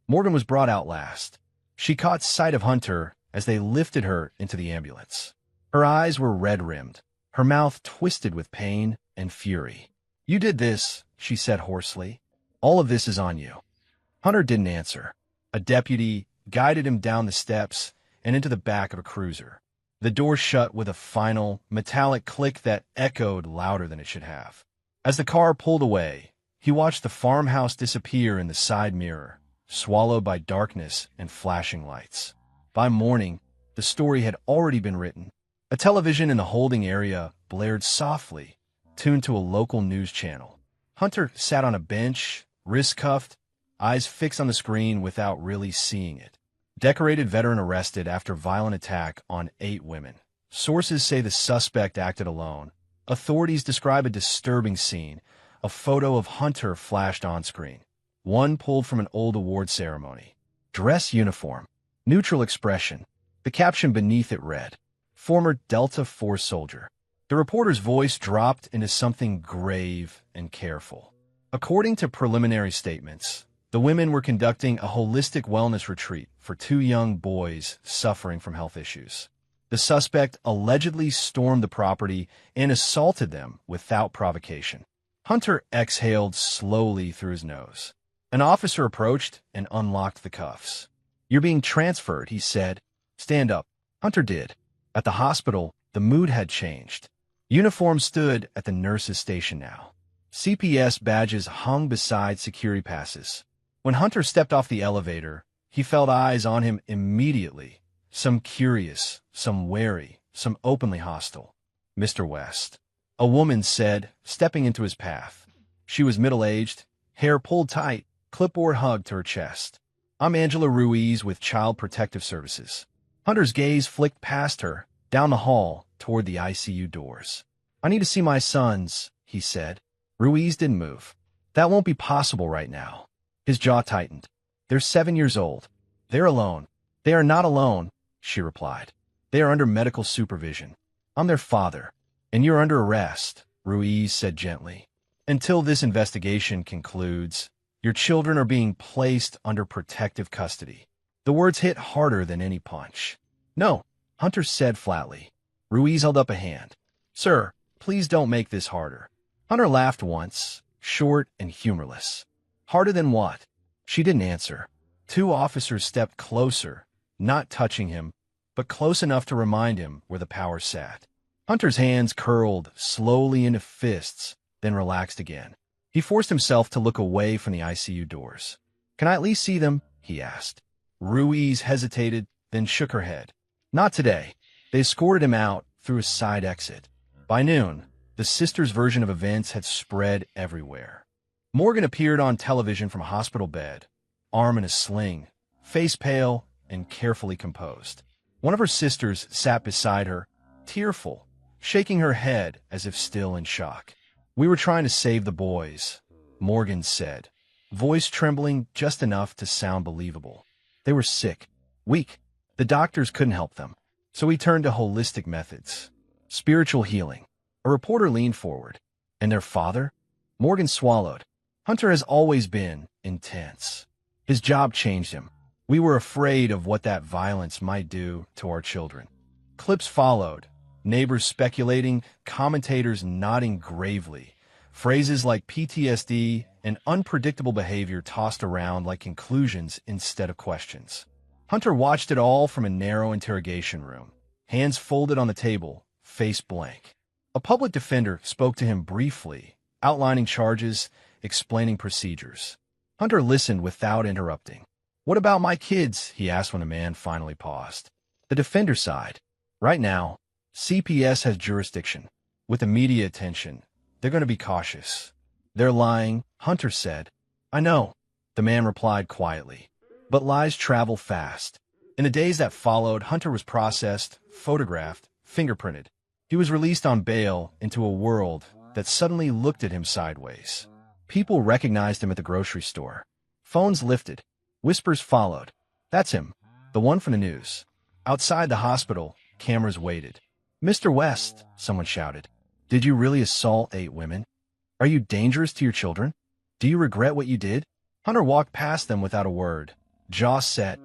Morgan was brought out last. She caught sight of Hunter as they lifted her into the ambulance. Her eyes were red-rimmed, her mouth twisted with pain and fury. You did this, she said hoarsely. All of this is on you. Hunter didn't answer. A deputy guided him down the steps and into the back of a cruiser. The door shut with a final, metallic click that echoed louder than it should have. As the car pulled away, he watched the farmhouse disappear in the side mirror, swallowed by darkness and flashing lights. By morning, the story had already been written. A television in the holding area blared softly, tuned to a local news channel. Hunter sat on a bench, wrists cuffed, eyes fixed on the screen without really seeing it. Decorated veteran arrested after violent attack on 8 women. Sources say the suspect acted alone. Authorities describe a disturbing scene. A photo of Hunter flashed on screen. One pulled from an old award ceremony. Dress uniform. Neutral expression. The caption beneath it read, "Former Delta Force soldier." The reporter's voice dropped into something grave and careful. According to preliminary statements, the women were conducting a holistic wellness retreat for 2 young boys suffering from health issues. The suspect allegedly stormed the property and assaulted them without provocation. Hunter exhaled slowly through his nose. An officer approached and unlocked the cuffs. "You're being transferred," he said. "Stand up." Hunter did. At the hospital, the mood had changed. Uniforms stood at the nurse's station now. CPS badges hung beside security passes. When Hunter stepped off the elevator, he felt eyes on him immediately, some curious, some wary, some openly hostile. "Mr. West," a woman said, stepping into his path. She was middle-aged, hair pulled tight, clipboard hugged to her chest. "I'm Angela Ruiz with Child Protective Services." Hunter's gaze flicked past her, down the hall, toward the ICU doors. "I need to see my sons," he said. Ruiz didn't move. That won't be possible right now. His jaw tightened. They're 7 years old. They're alone. They are not alone, she replied. They are under medical supervision. I'm their father, and you're under arrest, Ruiz said gently. Until this investigation concludes, your children are being placed under protective custody. The words hit harder than any punch. No, Hunter said flatly. Ruiz held up a hand. Sir, please don't make this harder. Hunter laughed once, short and humorless. Harder than what? She didn't answer. 2 officers stepped closer, not touching him, but close enough to remind him where the power sat. Hunter's hands curled slowly into fists, then relaxed again. He forced himself to look away from the ICU doors. Can I at least see them? He asked. Ruiz hesitated, then shook her head. Not today. They escorted him out through a side exit. By noon, the sisters' version of events had spread everywhere. Morgan appeared on television from a hospital bed, arm in a sling, face pale and carefully composed. One of her sisters sat beside her, tearful, shaking her head as if still in shock. We were trying to save the boys, Morgan said, voice trembling just enough to sound believable. They were sick, weak. The doctors couldn't help them, so we turned to holistic methods. Spiritual healing. A reporter leaned forward. And their father? Morgan swallowed. Hunter has always been intense. His job changed him. We were afraid of what that violence might do to our children. Clips followed, neighbors speculating, commentators nodding gravely. Phrases like PTSD and unpredictable behavior tossed around like conclusions instead of questions. Hunter watched it all from a narrow interrogation room, hands folded on the table, face blank. A public defender spoke to him briefly, outlining charges, explaining procedures. Hunter listened without interrupting. What about my kids? He asked when the man finally paused. The defender sighed. Right now, CPS has jurisdiction. With the media attention, they're going to be cautious. They're lying, Hunter said. I know, the man replied quietly. But lies travel fast. In the days that followed, Hunter was processed, photographed, fingerprinted. He was released on bail into a world that suddenly looked at him sideways. People recognized him at the grocery store. Phones lifted. Whispers followed. That's him, the one from the news. Outside the hospital, cameras waited. Mr. West, someone shouted. Did you really assault 8 women? Are you dangerous to your children? Do you regret what you did? Hunter walked past them without a word, jaw set,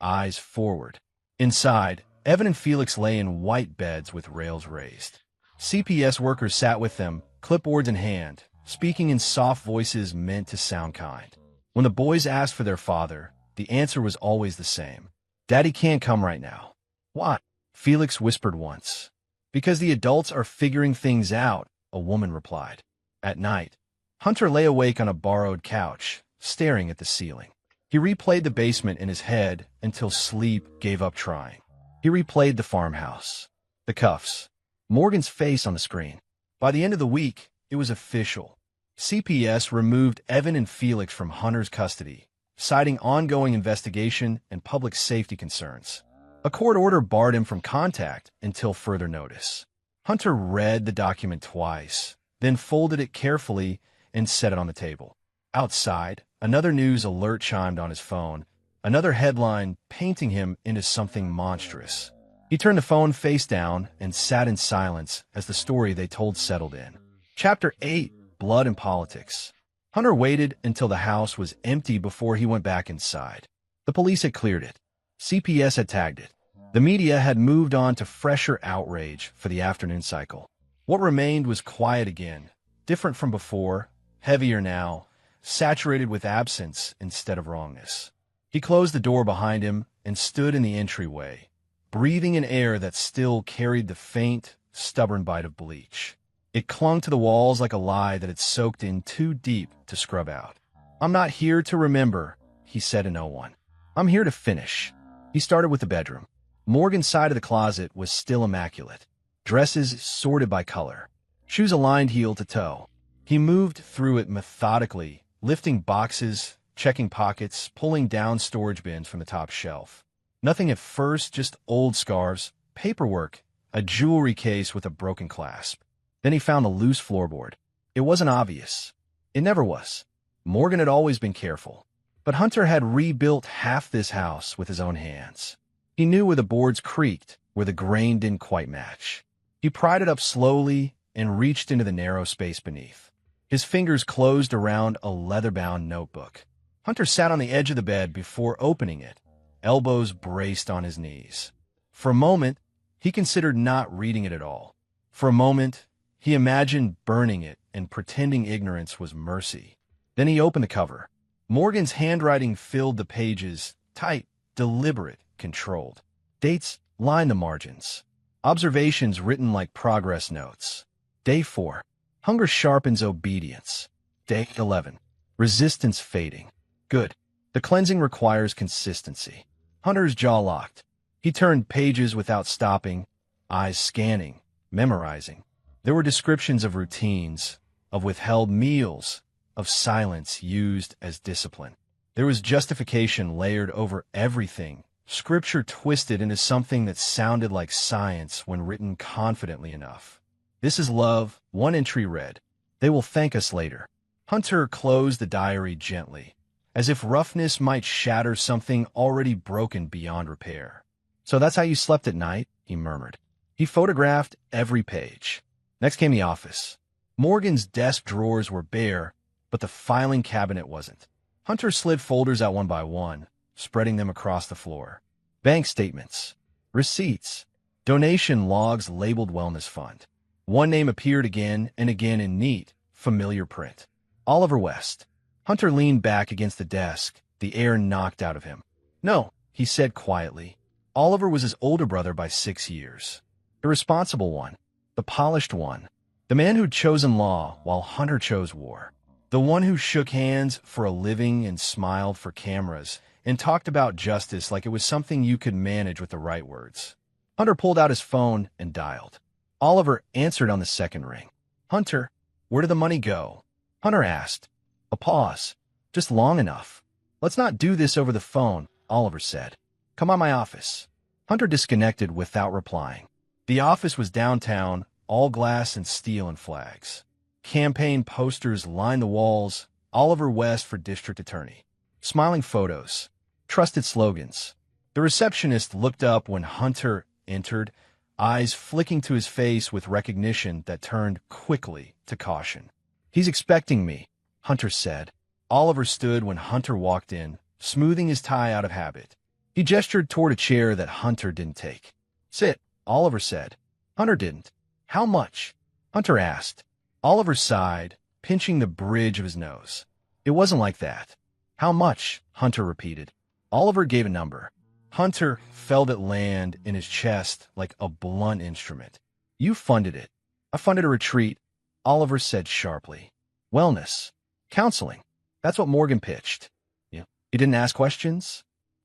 eyes forward. Inside, Evan and Felix lay in white beds with rails raised. CPS workers sat with them, clipboards in hand, speaking in soft voices meant to sound kind. When the boys asked for their father, the answer was always the same. Daddy can't come right now. Why? Felix whispered once. Because the adults are figuring things out, a woman replied. At night, Hunter lay awake on a borrowed couch, staring at the ceiling. He replayed the basement in his head until sleep gave up trying. He replayed the farmhouse, the cuffs, Morgan's face on the screen. By the end of the week, it was official. CPS removed Evan and Felix from Hunter's custody, citing ongoing investigation and public safety concerns. A court order barred him from contact until further notice. Hunter read the document twice, then folded it carefully and set it on the table. Outside, another news alert chimed on his phone, another headline painting him into something monstrous. He turned the phone face down and sat in silence as the story they told settled in. Chapter 8, Blood and Politics. Hunter waited until the house was empty before he went back inside. The police had cleared it. CPS had tagged it. The media had moved on to fresher outrage for the afternoon cycle. What remained was quiet again, different from before, heavier now, saturated with absence instead of wrongness. He closed the door behind him and stood in the entryway, breathing in air that still carried the faint, stubborn bite of bleach. It clung to the walls like a lie that had soaked in too deep to scrub out. I'm not here to remember, he said to no one. I'm here to finish. He started with the bedroom. Morgan's side of the closet was still immaculate. Dresses sorted by color. Shoes aligned heel to toe. He moved through it methodically, lifting boxes, checking pockets, pulling down storage bins from the top shelf. Nothing at first, just old scarves, paperwork, a jewelry case with a broken clasp. Then he found a loose floorboard. It wasn't obvious. It never was. Morgan had always been careful, but Hunter had rebuilt half this house with his own hands. He knew where the boards creaked, where the grain didn't quite match. He pried it up slowly and reached into the narrow space beneath. His fingers closed around a leather-bound notebook. Hunter sat on the edge of the bed before opening it, elbows braced on his knees. For a moment, he considered not reading it at all. For a moment, he imagined burning it and pretending ignorance was mercy. Then he opened the cover. Morgan's handwriting filled the pages, tight, deliberate, controlled. Dates lined the margins. Observations written like progress notes. Day 4. Hunger sharpens obedience. Day 11. Resistance fading. Good. The cleansing requires consistency. Hunter's jaw locked. He turned pages without stopping, eyes scanning, memorizing. There were descriptions of routines, of withheld meals, of silence used as discipline. There was justification layered over everything, scripture twisted into something that sounded like science when written confidently enough. This is love, one entry read. They will thank us later. Hunter closed the diary gently, as if roughness might shatter something already broken beyond repair. So that's how you slept at night, he murmured. He photographed every page. Next came the office. Morgan's desk drawers were bare, but the filing cabinet wasn't. Hunter slid folders out one by one, spreading them across the floor. Bank statements, receipts, donation logs labeled Wellness Fund. One name appeared again and again in neat, familiar print. Oliver West. Hunter leaned back against the desk, the air knocked out of him. No, he said quietly. Oliver was his older brother by 6 years. The responsible one, the polished one, the man who'd chosen law while Hunter chose war. The one who shook hands for a living and smiled for cameras and talked about justice like it was something you could manage with the right words. Hunter pulled out his phone and dialed. Oliver answered on the second ring. Hunter, where did the money go? Hunter asked. A pause. Just long enough. Let's not do this over the phone, Oliver said. Come on my office. Hunter disconnected without replying. The office was downtown, all glass and steel and flags. Campaign posters lined the walls, Oliver West for district attorney. Smiling photos, trusted slogans. The receptionist looked up when Hunter entered, eyes flicking to his face with recognition that turned quickly to caution. He's expecting me, Hunter said. Oliver stood when Hunter walked in, smoothing his tie out of habit. He gestured toward a chair that Hunter didn't take. Sit, Oliver said. Hunter didn't. How much? Hunter asked. Oliver sighed, pinching the bridge of his nose. It wasn't like that. How much? Hunter repeated. Oliver gave a number. Hunter felt it land in his chest like a blunt instrument. You funded it. I funded a retreat, Oliver said sharply. Wellness. Counseling. That's what Morgan pitched. You didn't ask questions?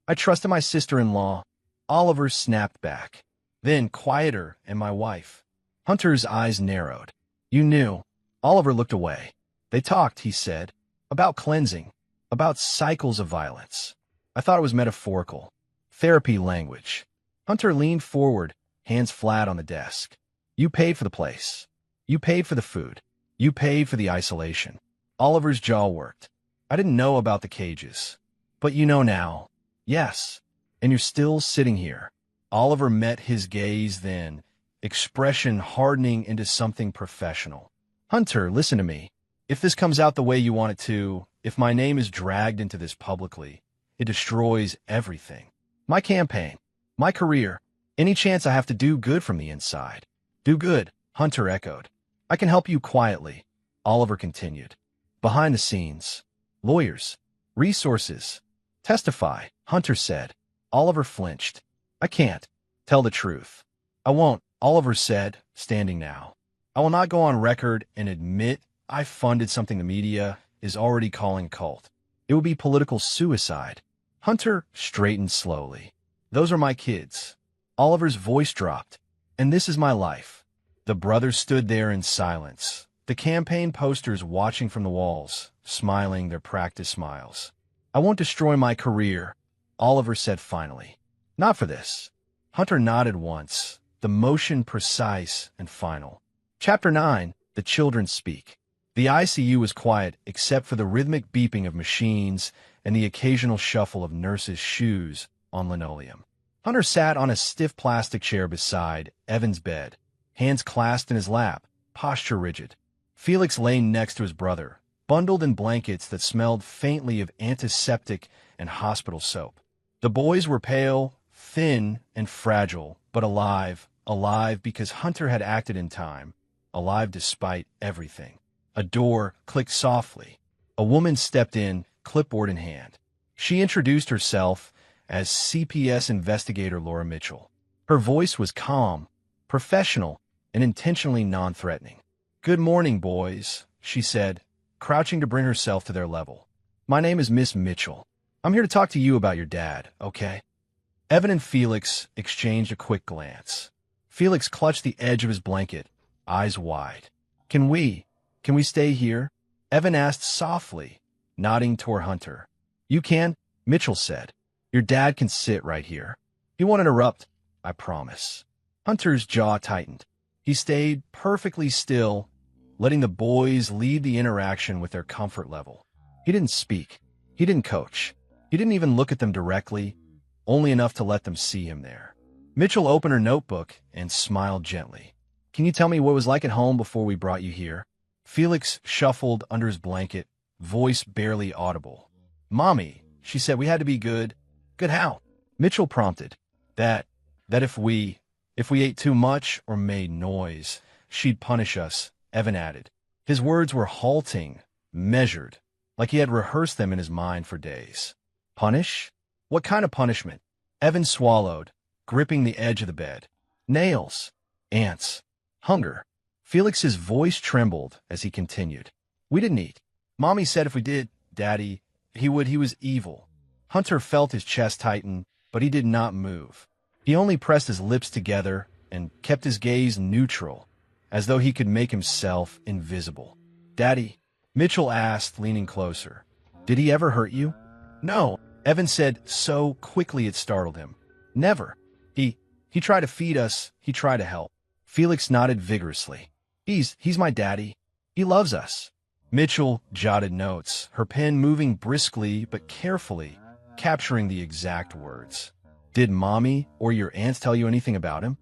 I trusted my sister-in-law. Oliver snapped back. Then, quieter, and my wife. Hunter's eyes narrowed. You knew. Oliver looked away. They talked, he said, about cleansing, about cycles of violence. I thought it was metaphorical. Therapy language. Hunter leaned forward, hands flat on the desk. You paid for the place. You paid for the food. You paid for the isolation. Oliver's jaw worked. I didn't know about the cages. But you know now. Yes. And you're still sitting here. Oliver met his gaze then, expression hardening into something professional. Hunter, listen to me. If this comes out the way you want it to, if my name is dragged into this publicly, it destroys everything. My campaign, my career, any chance I have to do good from the inside. Do good, Hunter echoed. I can help you quietly, Oliver continued. Behind the scenes. Lawyers. Resources. Testify, Hunter said. Oliver flinched. I can't. Tell the truth. I won't, Oliver said, standing now. I will not go on record and admit I funded something the media is already calling a cult. It would be political suicide. Hunter straightened slowly. Those are my kids. Oliver's voice dropped. And this is my life. The brothers stood there in silence, the campaign posters watching from the walls, smiling their practice smiles. I won't destroy my career, Oliver said finally. Not for this. Hunter nodded once, the motion precise and final. Chapter 9, The Children Speak. The ICU was quiet except for the rhythmic beeping of machines and the occasional shuffle of nurses' shoes on linoleum. Hunter sat on a stiff plastic chair beside Evan's bed, hands clasped in his lap, posture rigid. Felix lay next to his brother, bundled in blankets that smelled faintly of antiseptic and hospital soap. The boys were pale, thin, and fragile, but alive because Hunter had acted in time, alive despite everything. A door clicked softly. A woman stepped in, clipboard in hand. She introduced herself as CPS investigator Laura Mitchell. Her voice was calm, professional, and intentionally non-threatening. "Good morning, boys," she said, crouching to bring herself to their level. "My name is Miss Mitchell. I'm here to talk to you about your dad, okay?" Evan and Felix exchanged a quick glance. Felix clutched the edge of his blanket, eyes wide. Can we stay here?" Evan asked softly, nodding toward Hunter. "You can," Mitchell said. "Your dad can sit right here. He won't interrupt, I promise." Hunter's jaw tightened. He stayed perfectly still, letting the boys lead the interaction with their comfort level. He didn't speak. He didn't coach. He didn't even look at them directly, only enough to let them see him there. Mitchell opened her notebook and smiled gently. "Can you tell me what it was like at home before we brought you here?" Felix shuffled under his blanket, voice barely audible. "Mommy," she said, "we had to be good." "Good how?" Mitchell prompted. That if we ate too much or made noise, she'd punish us," Evan added. His words were halting, measured, like he had rehearsed them in his mind for days. "Punish? What kind of punishment?" Evan swallowed, gripping the edge of the bed. "Nails, ants, hunger." Felix's voice trembled as he continued. "We didn't eat. Mommy said if we did, Daddy, he was evil." Hunter felt his chest tighten, but he did not move. He only pressed his lips together and kept his gaze neutral, as though he could make himself invisible. "Daddy," Mitchell asked, leaning closer, "did he ever hurt you?" "No," Evan said so quickly it startled him. "Never. He tried to feed us. He tried to help." Felix nodded vigorously. He's my daddy. He loves us." Mitchell jotted notes, her pen moving briskly but carefully, capturing the exact words. "Did Mommy or your aunts tell you anything about him?"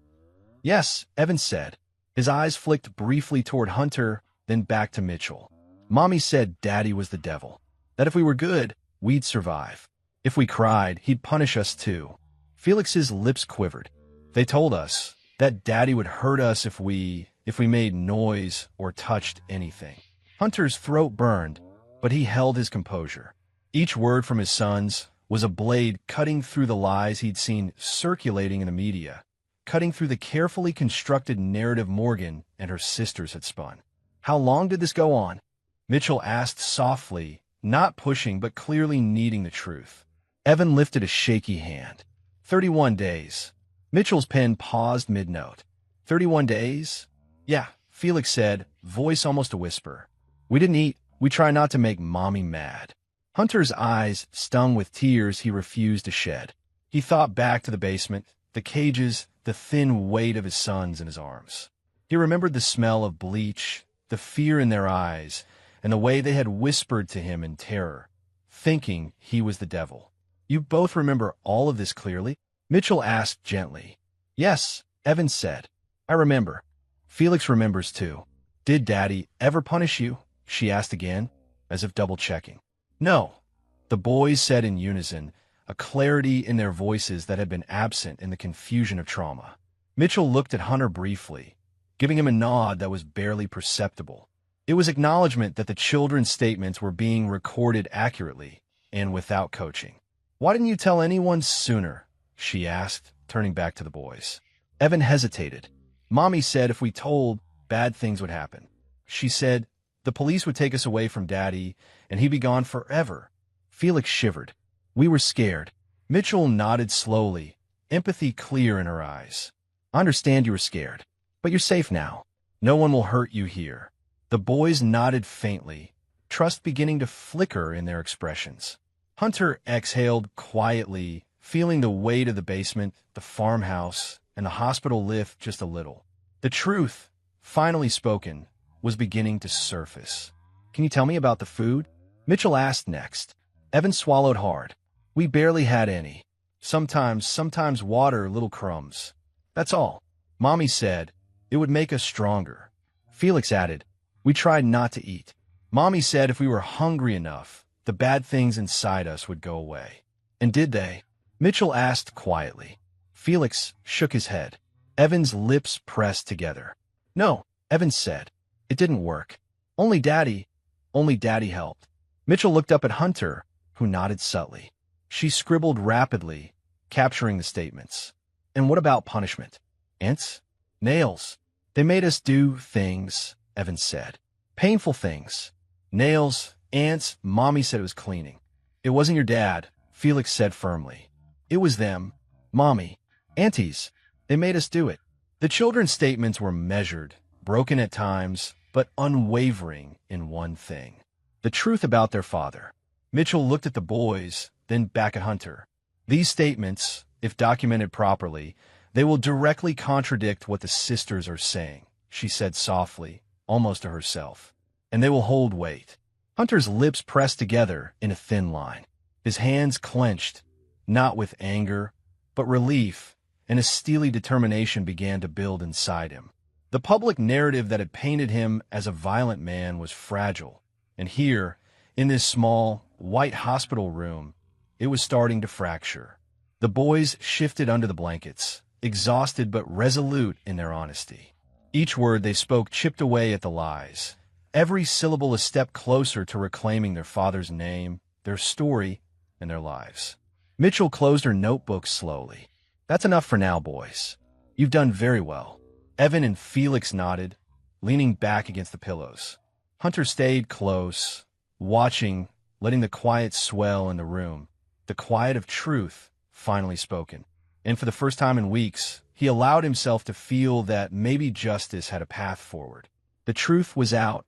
"Yes," Evan said. His eyes flicked briefly toward Hunter, then back to Mitchell. "Mommy said Daddy was the devil, that if we were good, we'd survive. If we cried, he'd punish us too." Felix's lips quivered. "They told us that Daddy would hurt us if we made noise or touched anything." Hunter's throat burned, but he held his composure. Each word from his sons was a blade cutting through the lies he'd seen circulating in the media, cutting through the carefully constructed narrative Morgan and her sisters had spun. "How long did this go on?" Mitchell asked softly, not pushing but clearly needing the truth. Evan lifted a shaky hand. 31 days. Mitchell's pen paused mid-note. 31 days? "Yeah," Felix said, voice almost a whisper. "We didn't eat. We tried not to make Mommy mad." Hunter's eyes stung with tears he refused to shed. He thought back to the basement, the cages, the thin weight of his sons in his arms. He remembered the smell of bleach, the fear in their eyes, and the way they had whispered to him in terror, thinking he was the devil. "You both remember all of this clearly?" Mitchell asked gently. "Yes," Evan said. "I remember." Felix remembers too. "Did Daddy ever punish you?" she asked again, as if double-checking. "No," the boys said in unison, a clarity in their voices that had been absent in the confusion of trauma. Mitchell looked at Hunter briefly, giving him a nod that was barely perceptible. It was acknowledgement that the children's statements were being recorded accurately and without coaching. "Why didn't you tell anyone sooner?" she asked, turning back to the boys. Evan hesitated. "Mommy said if we told, bad things would happen. She said the police would take us away from Daddy, and he'd be gone forever." Felix shivered. "We were scared." Mitchell nodded slowly, empathy clear in her eyes. "I understand you were scared, but you're safe now. No one will hurt you here." The boys nodded faintly, trust beginning to flicker in their expressions. Hunter exhaled quietly, feeling the weight of the basement, the farmhouse, and the hospital lift just a little. The truth, finally spoken, was beginning to surface. Can you tell me about the food? Mitchell asked next. Evan swallowed hard. We barely had any. Sometimes water, little crumbs. That's all. Mommy said it would make us stronger. Felix added, we tried not to eat. Mommy said if we were hungry enough, the bad things inside us would go away. And did they? Mitchell asked quietly. Felix shook his head. Evan's lips pressed together. No, Evan said. It didn't work. Only Daddy helped. Mitchell looked up at Hunter, who nodded subtly. She scribbled rapidly, capturing the statements. And what about punishment? Ants? Nails. They made us do things, Evan said. Painful things. Nails, ants, Mommy said it was cleaning. It wasn't your dad, Felix said firmly. It was them. Mommy. Aunties. They made us do it. The children's statements were measured, broken at times, but unwavering in one thing. The truth about their father. Mitchell looked at the boys, then back at Hunter. These statements, if documented properly, they will directly contradict what the sisters are saying, she said softly, almost to herself. And they will hold weight. Hunter's lips pressed together in a thin line. His hands clenched, not with anger, but relief, and a steely determination began to build inside him. The public narrative that had painted him as a violent man was fragile, and here, in this small, white hospital room, it was starting to fracture. The boys shifted under the blankets, exhausted but resolute in their honesty. Each word they spoke chipped away at the lies, every syllable a step closer to reclaiming their father's name, their story, and their lives. Mitchell closed her notebook slowly. That's enough for now, boys. You've done very well. Evan and Felix nodded, leaning back against the pillows. Hunter stayed close, watching, letting the quiet swell in the room, the quiet of truth finally spoken. And for the first time in weeks, he allowed himself to feel that maybe justice had a path forward. The truth was out,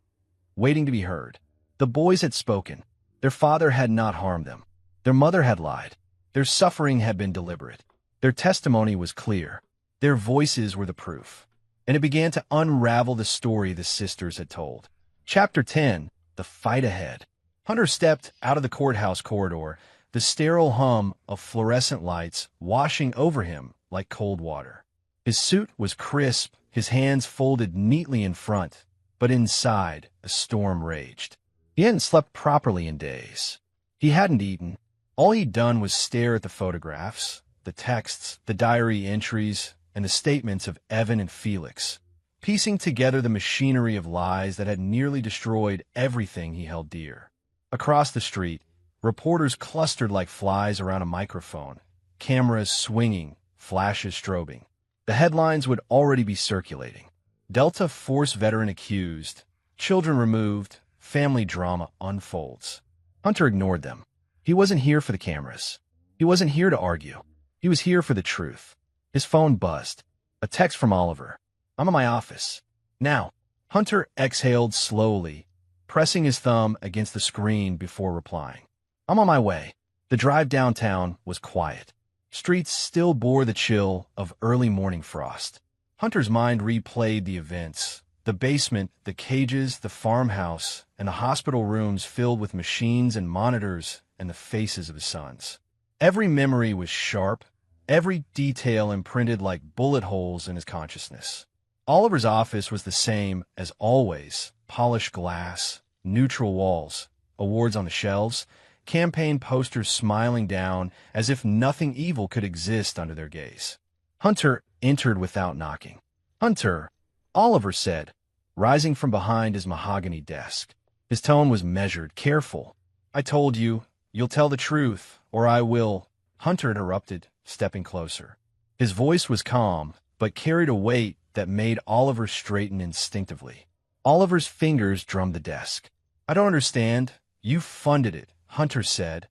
waiting to be heard. The boys had spoken. Their father had not harmed them. Their mother had lied. Their suffering had been deliberate. Their testimony was clear. Their voices were the proof. And it began to unravel the story the sisters had told. Chapter 10, The Fight Ahead. Hunter stepped out of the courthouse corridor, the sterile hum of fluorescent lights washing over him like cold water. His suit was crisp, his hands folded neatly in front, but inside, a storm raged. He hadn't slept properly in days. He hadn't eaten. All he'd done was stare at the photographs, the texts, the diary entries, and the statements of Evan and Felix, piecing together the machinery of lies that had nearly destroyed everything he held dear. Across the street, reporters clustered like flies around a microphone, cameras swinging, flashes strobing. The headlines would already be circulating. Delta Force veteran accused, children removed, family drama unfolds. Hunter ignored them. He wasn't here for the cameras. He wasn't here to argue. He was here for the truth. His phone buzzed. A text from Oliver. I'm in my office. Now. Hunter exhaled slowly, pressing his thumb against the screen before replying. I'm on my way. The drive downtown was quiet. Streets still bore the chill of early morning frost. Hunter's mind replayed the events. The basement, the cages, the farmhouse, and the hospital rooms filled with machines and monitors and the faces of his sons. Every memory was sharp, every detail imprinted like bullet holes in his consciousness. Oliver's office was the same as always: polished glass, neutral walls, awards on the shelves, campaign posters smiling down as if nothing evil could exist under their gaze. Hunter entered without knocking. Hunter, Oliver said, rising from behind his mahogany desk. His tone was measured, careful. I told you, you'll tell the truth, or I will. Hunter interrupted, stepping closer. His voice was calm, but carried a weight that made Oliver straighten instinctively. Oliver's fingers drummed the desk. I don't understand. You funded it, Hunter said,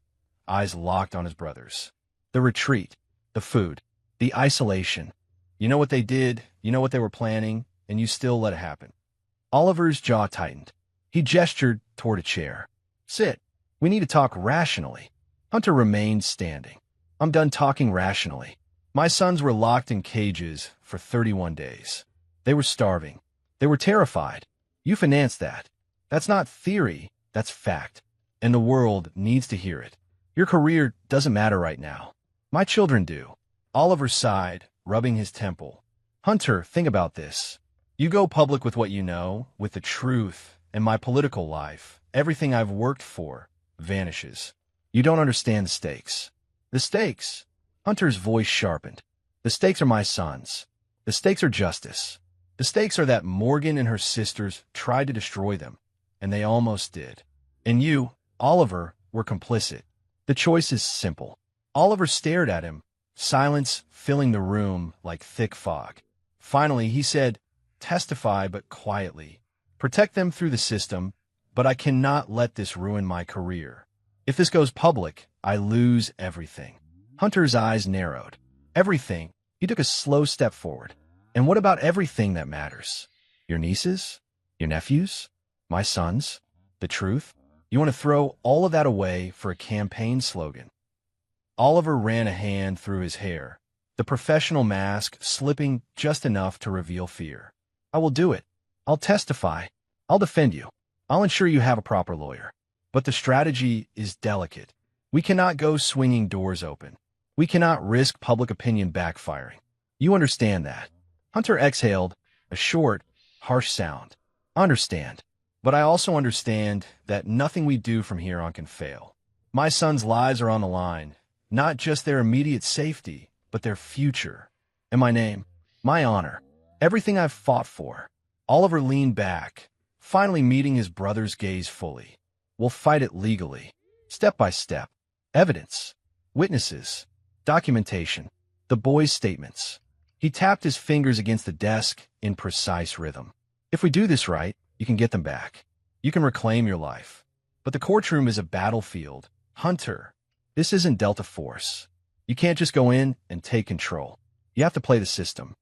eyes locked on his brother's. The retreat, the food, the isolation. You know what they did, you know what they were planning, and you still let it happen. Oliver's jaw tightened. He gestured toward a chair. Sit. We need to talk rationally. Hunter remained standing. I'm done talking rationally. My sons were locked in cages for 31 days. They were starving. They were terrified. You financed that. That's not theory, that's fact. And the world needs to hear it. Your career doesn't matter right now. My children do. Oliver sighed, rubbing his temple. Hunter, think about this. You go public with what you know, with the truth, and my political life, everything I've worked for, vanishes. You don't understand the stakes. The stakes? Hunter's voice sharpened. The stakes are my sons. The stakes are justice. The stakes are that Morgan and her sisters tried to destroy them, and they almost did. And you, Oliver, were complicit. The choice is simple. Oliver stared at him, silence filling the room like thick fog. Finally, he said, testify but quietly. Protect them through the system, but I cannot let this ruin my career. If this goes public, I lose everything. Hunter's eyes narrowed. Everything. He took a slow step forward. And what about everything that matters? Your nieces? Your nephews? My sons? The truth? You want to throw all of that away for a campaign slogan? Oliver ran a hand through his hair, the professional mask slipping just enough to reveal fear. I will do it. I'll testify. I'll defend you. I'll ensure you have a proper lawyer. But the strategy is delicate. We cannot go swinging doors open. We cannot risk public opinion backfiring. You understand that. Hunter exhaled, a short, harsh sound. I understand. But I also understand that nothing we do from here on can fail. My sons' lives are on the line, not just their immediate safety, but their future. And my name, my honor, everything I've fought for. Oliver leaned back, finally meeting his brother's gaze fully. We'll fight it legally, step by step. Evidence, witnesses, documentation, the boy's statements. He tapped his fingers against the desk in precise rhythm. If we do this right, you can get them back. You can reclaim your life. But the courtroom is a battlefield. Hunter, this isn't Delta Force. You can't just go in and take control. You have to play the system.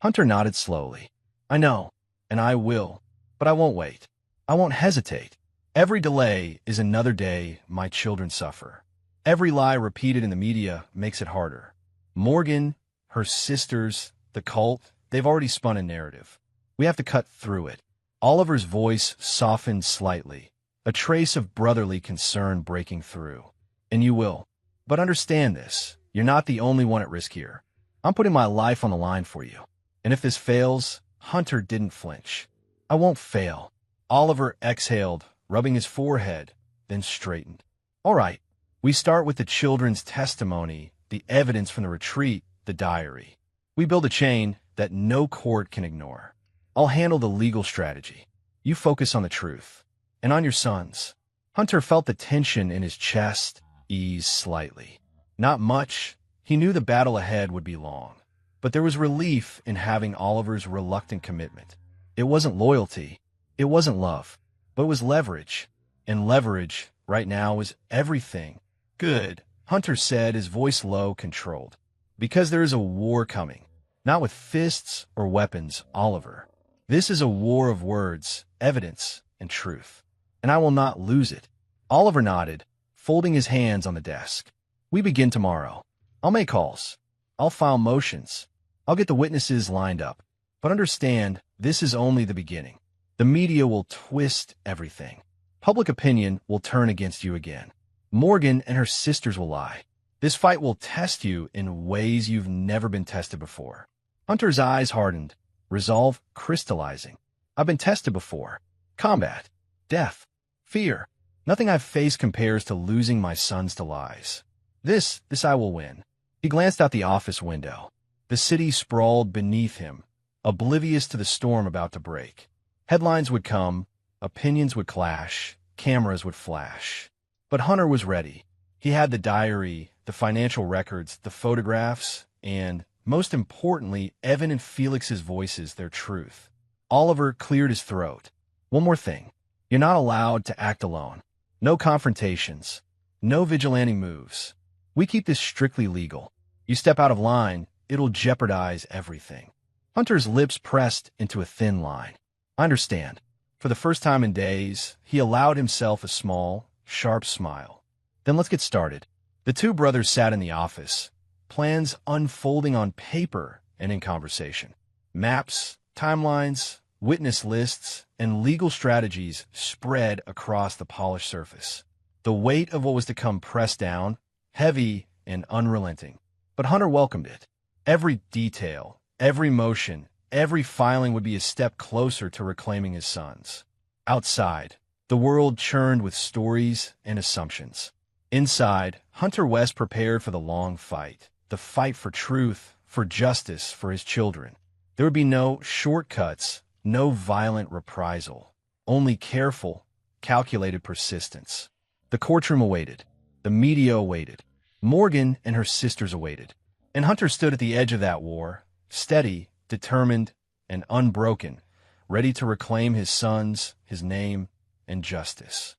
Hunter nodded slowly. I know, and I will, but I won't wait. I won't hesitate. Every delay is another day my children suffer. Every lie repeated in the media makes it harder. Morgan, her sisters, the cult, they've already spun a narrative. We have to cut through it. Oliver's voice softened slightly, a trace of brotherly concern breaking through. And you will. But understand this, you're not the only one at risk here. I'm putting my life on the line for you. And if this fails, Hunter didn't flinch. I won't fail. Oliver exhaled, rubbing his forehead, then straightened. All right, we start with the children's testimony, the evidence from the retreat, the diary. We build a chain that no court can ignore. I'll handle the legal strategy. You focus on the truth. And on your sons. Hunter felt the tension in his chest ease slightly. Not much. He knew the battle ahead would be long. But there was relief in having Oliver's reluctant commitment. It wasn't loyalty. It wasn't love. But it was leverage. And leverage, right now, is everything. Good, Hunter said, his voice low, controlled. Because there is a war coming. Not with fists or weapons, Oliver. This is a war of words, evidence, and truth. And I will not lose it. Oliver nodded, folding his hands on the desk. We begin tomorrow. I'll make calls. I'll file motions. I'll get the witnesses lined up. But understand, this is only the beginning. The media will twist everything. Public opinion will turn against you again. Morgan and her sisters will lie. This fight will test you in ways you've never been tested before. Hunter's eyes hardened, resolve crystallizing. I've been tested before. Combat, death, fear. Nothing I've faced compares to losing my sons to lies. This I will win. He glanced out the office window. The city sprawled beneath him, oblivious to the storm about to break. Headlines would come, opinions would clash, cameras would flash. But Hunter was ready. He had the diary, the financial records, the photographs, and, most importantly, Evan and Felix's voices, their truth. Oliver cleared his throat. One more thing. You're not allowed to act alone. No confrontations. No vigilante moves. We keep this strictly legal. You step out of line, it'll jeopardize everything. Hunter's lips pressed into a thin line. I understand. For the first time in days, he allowed himself a small, sharp smile. Then let's get started. The two brothers sat in the office, plans unfolding on paper and in conversation. Maps, timelines, witness lists, and legal strategies spread across the polished surface. The weight of what was to come pressed down, heavy and unrelenting. But Hunter welcomed it. Every detail, every motion, every filing would be a step closer to reclaiming his sons. Outside, the world churned with stories and assumptions. Inside, Hunter West prepared for the long fight. The fight for truth, for justice, for his children. There would be no shortcuts, no violent reprisal. Only careful, calculated persistence. The courtroom awaited. The media awaited. Morgan and her sisters awaited. And Hunter stood at the edge of that war, steady, determined, and unbroken, ready to reclaim his sons, his name, and justice.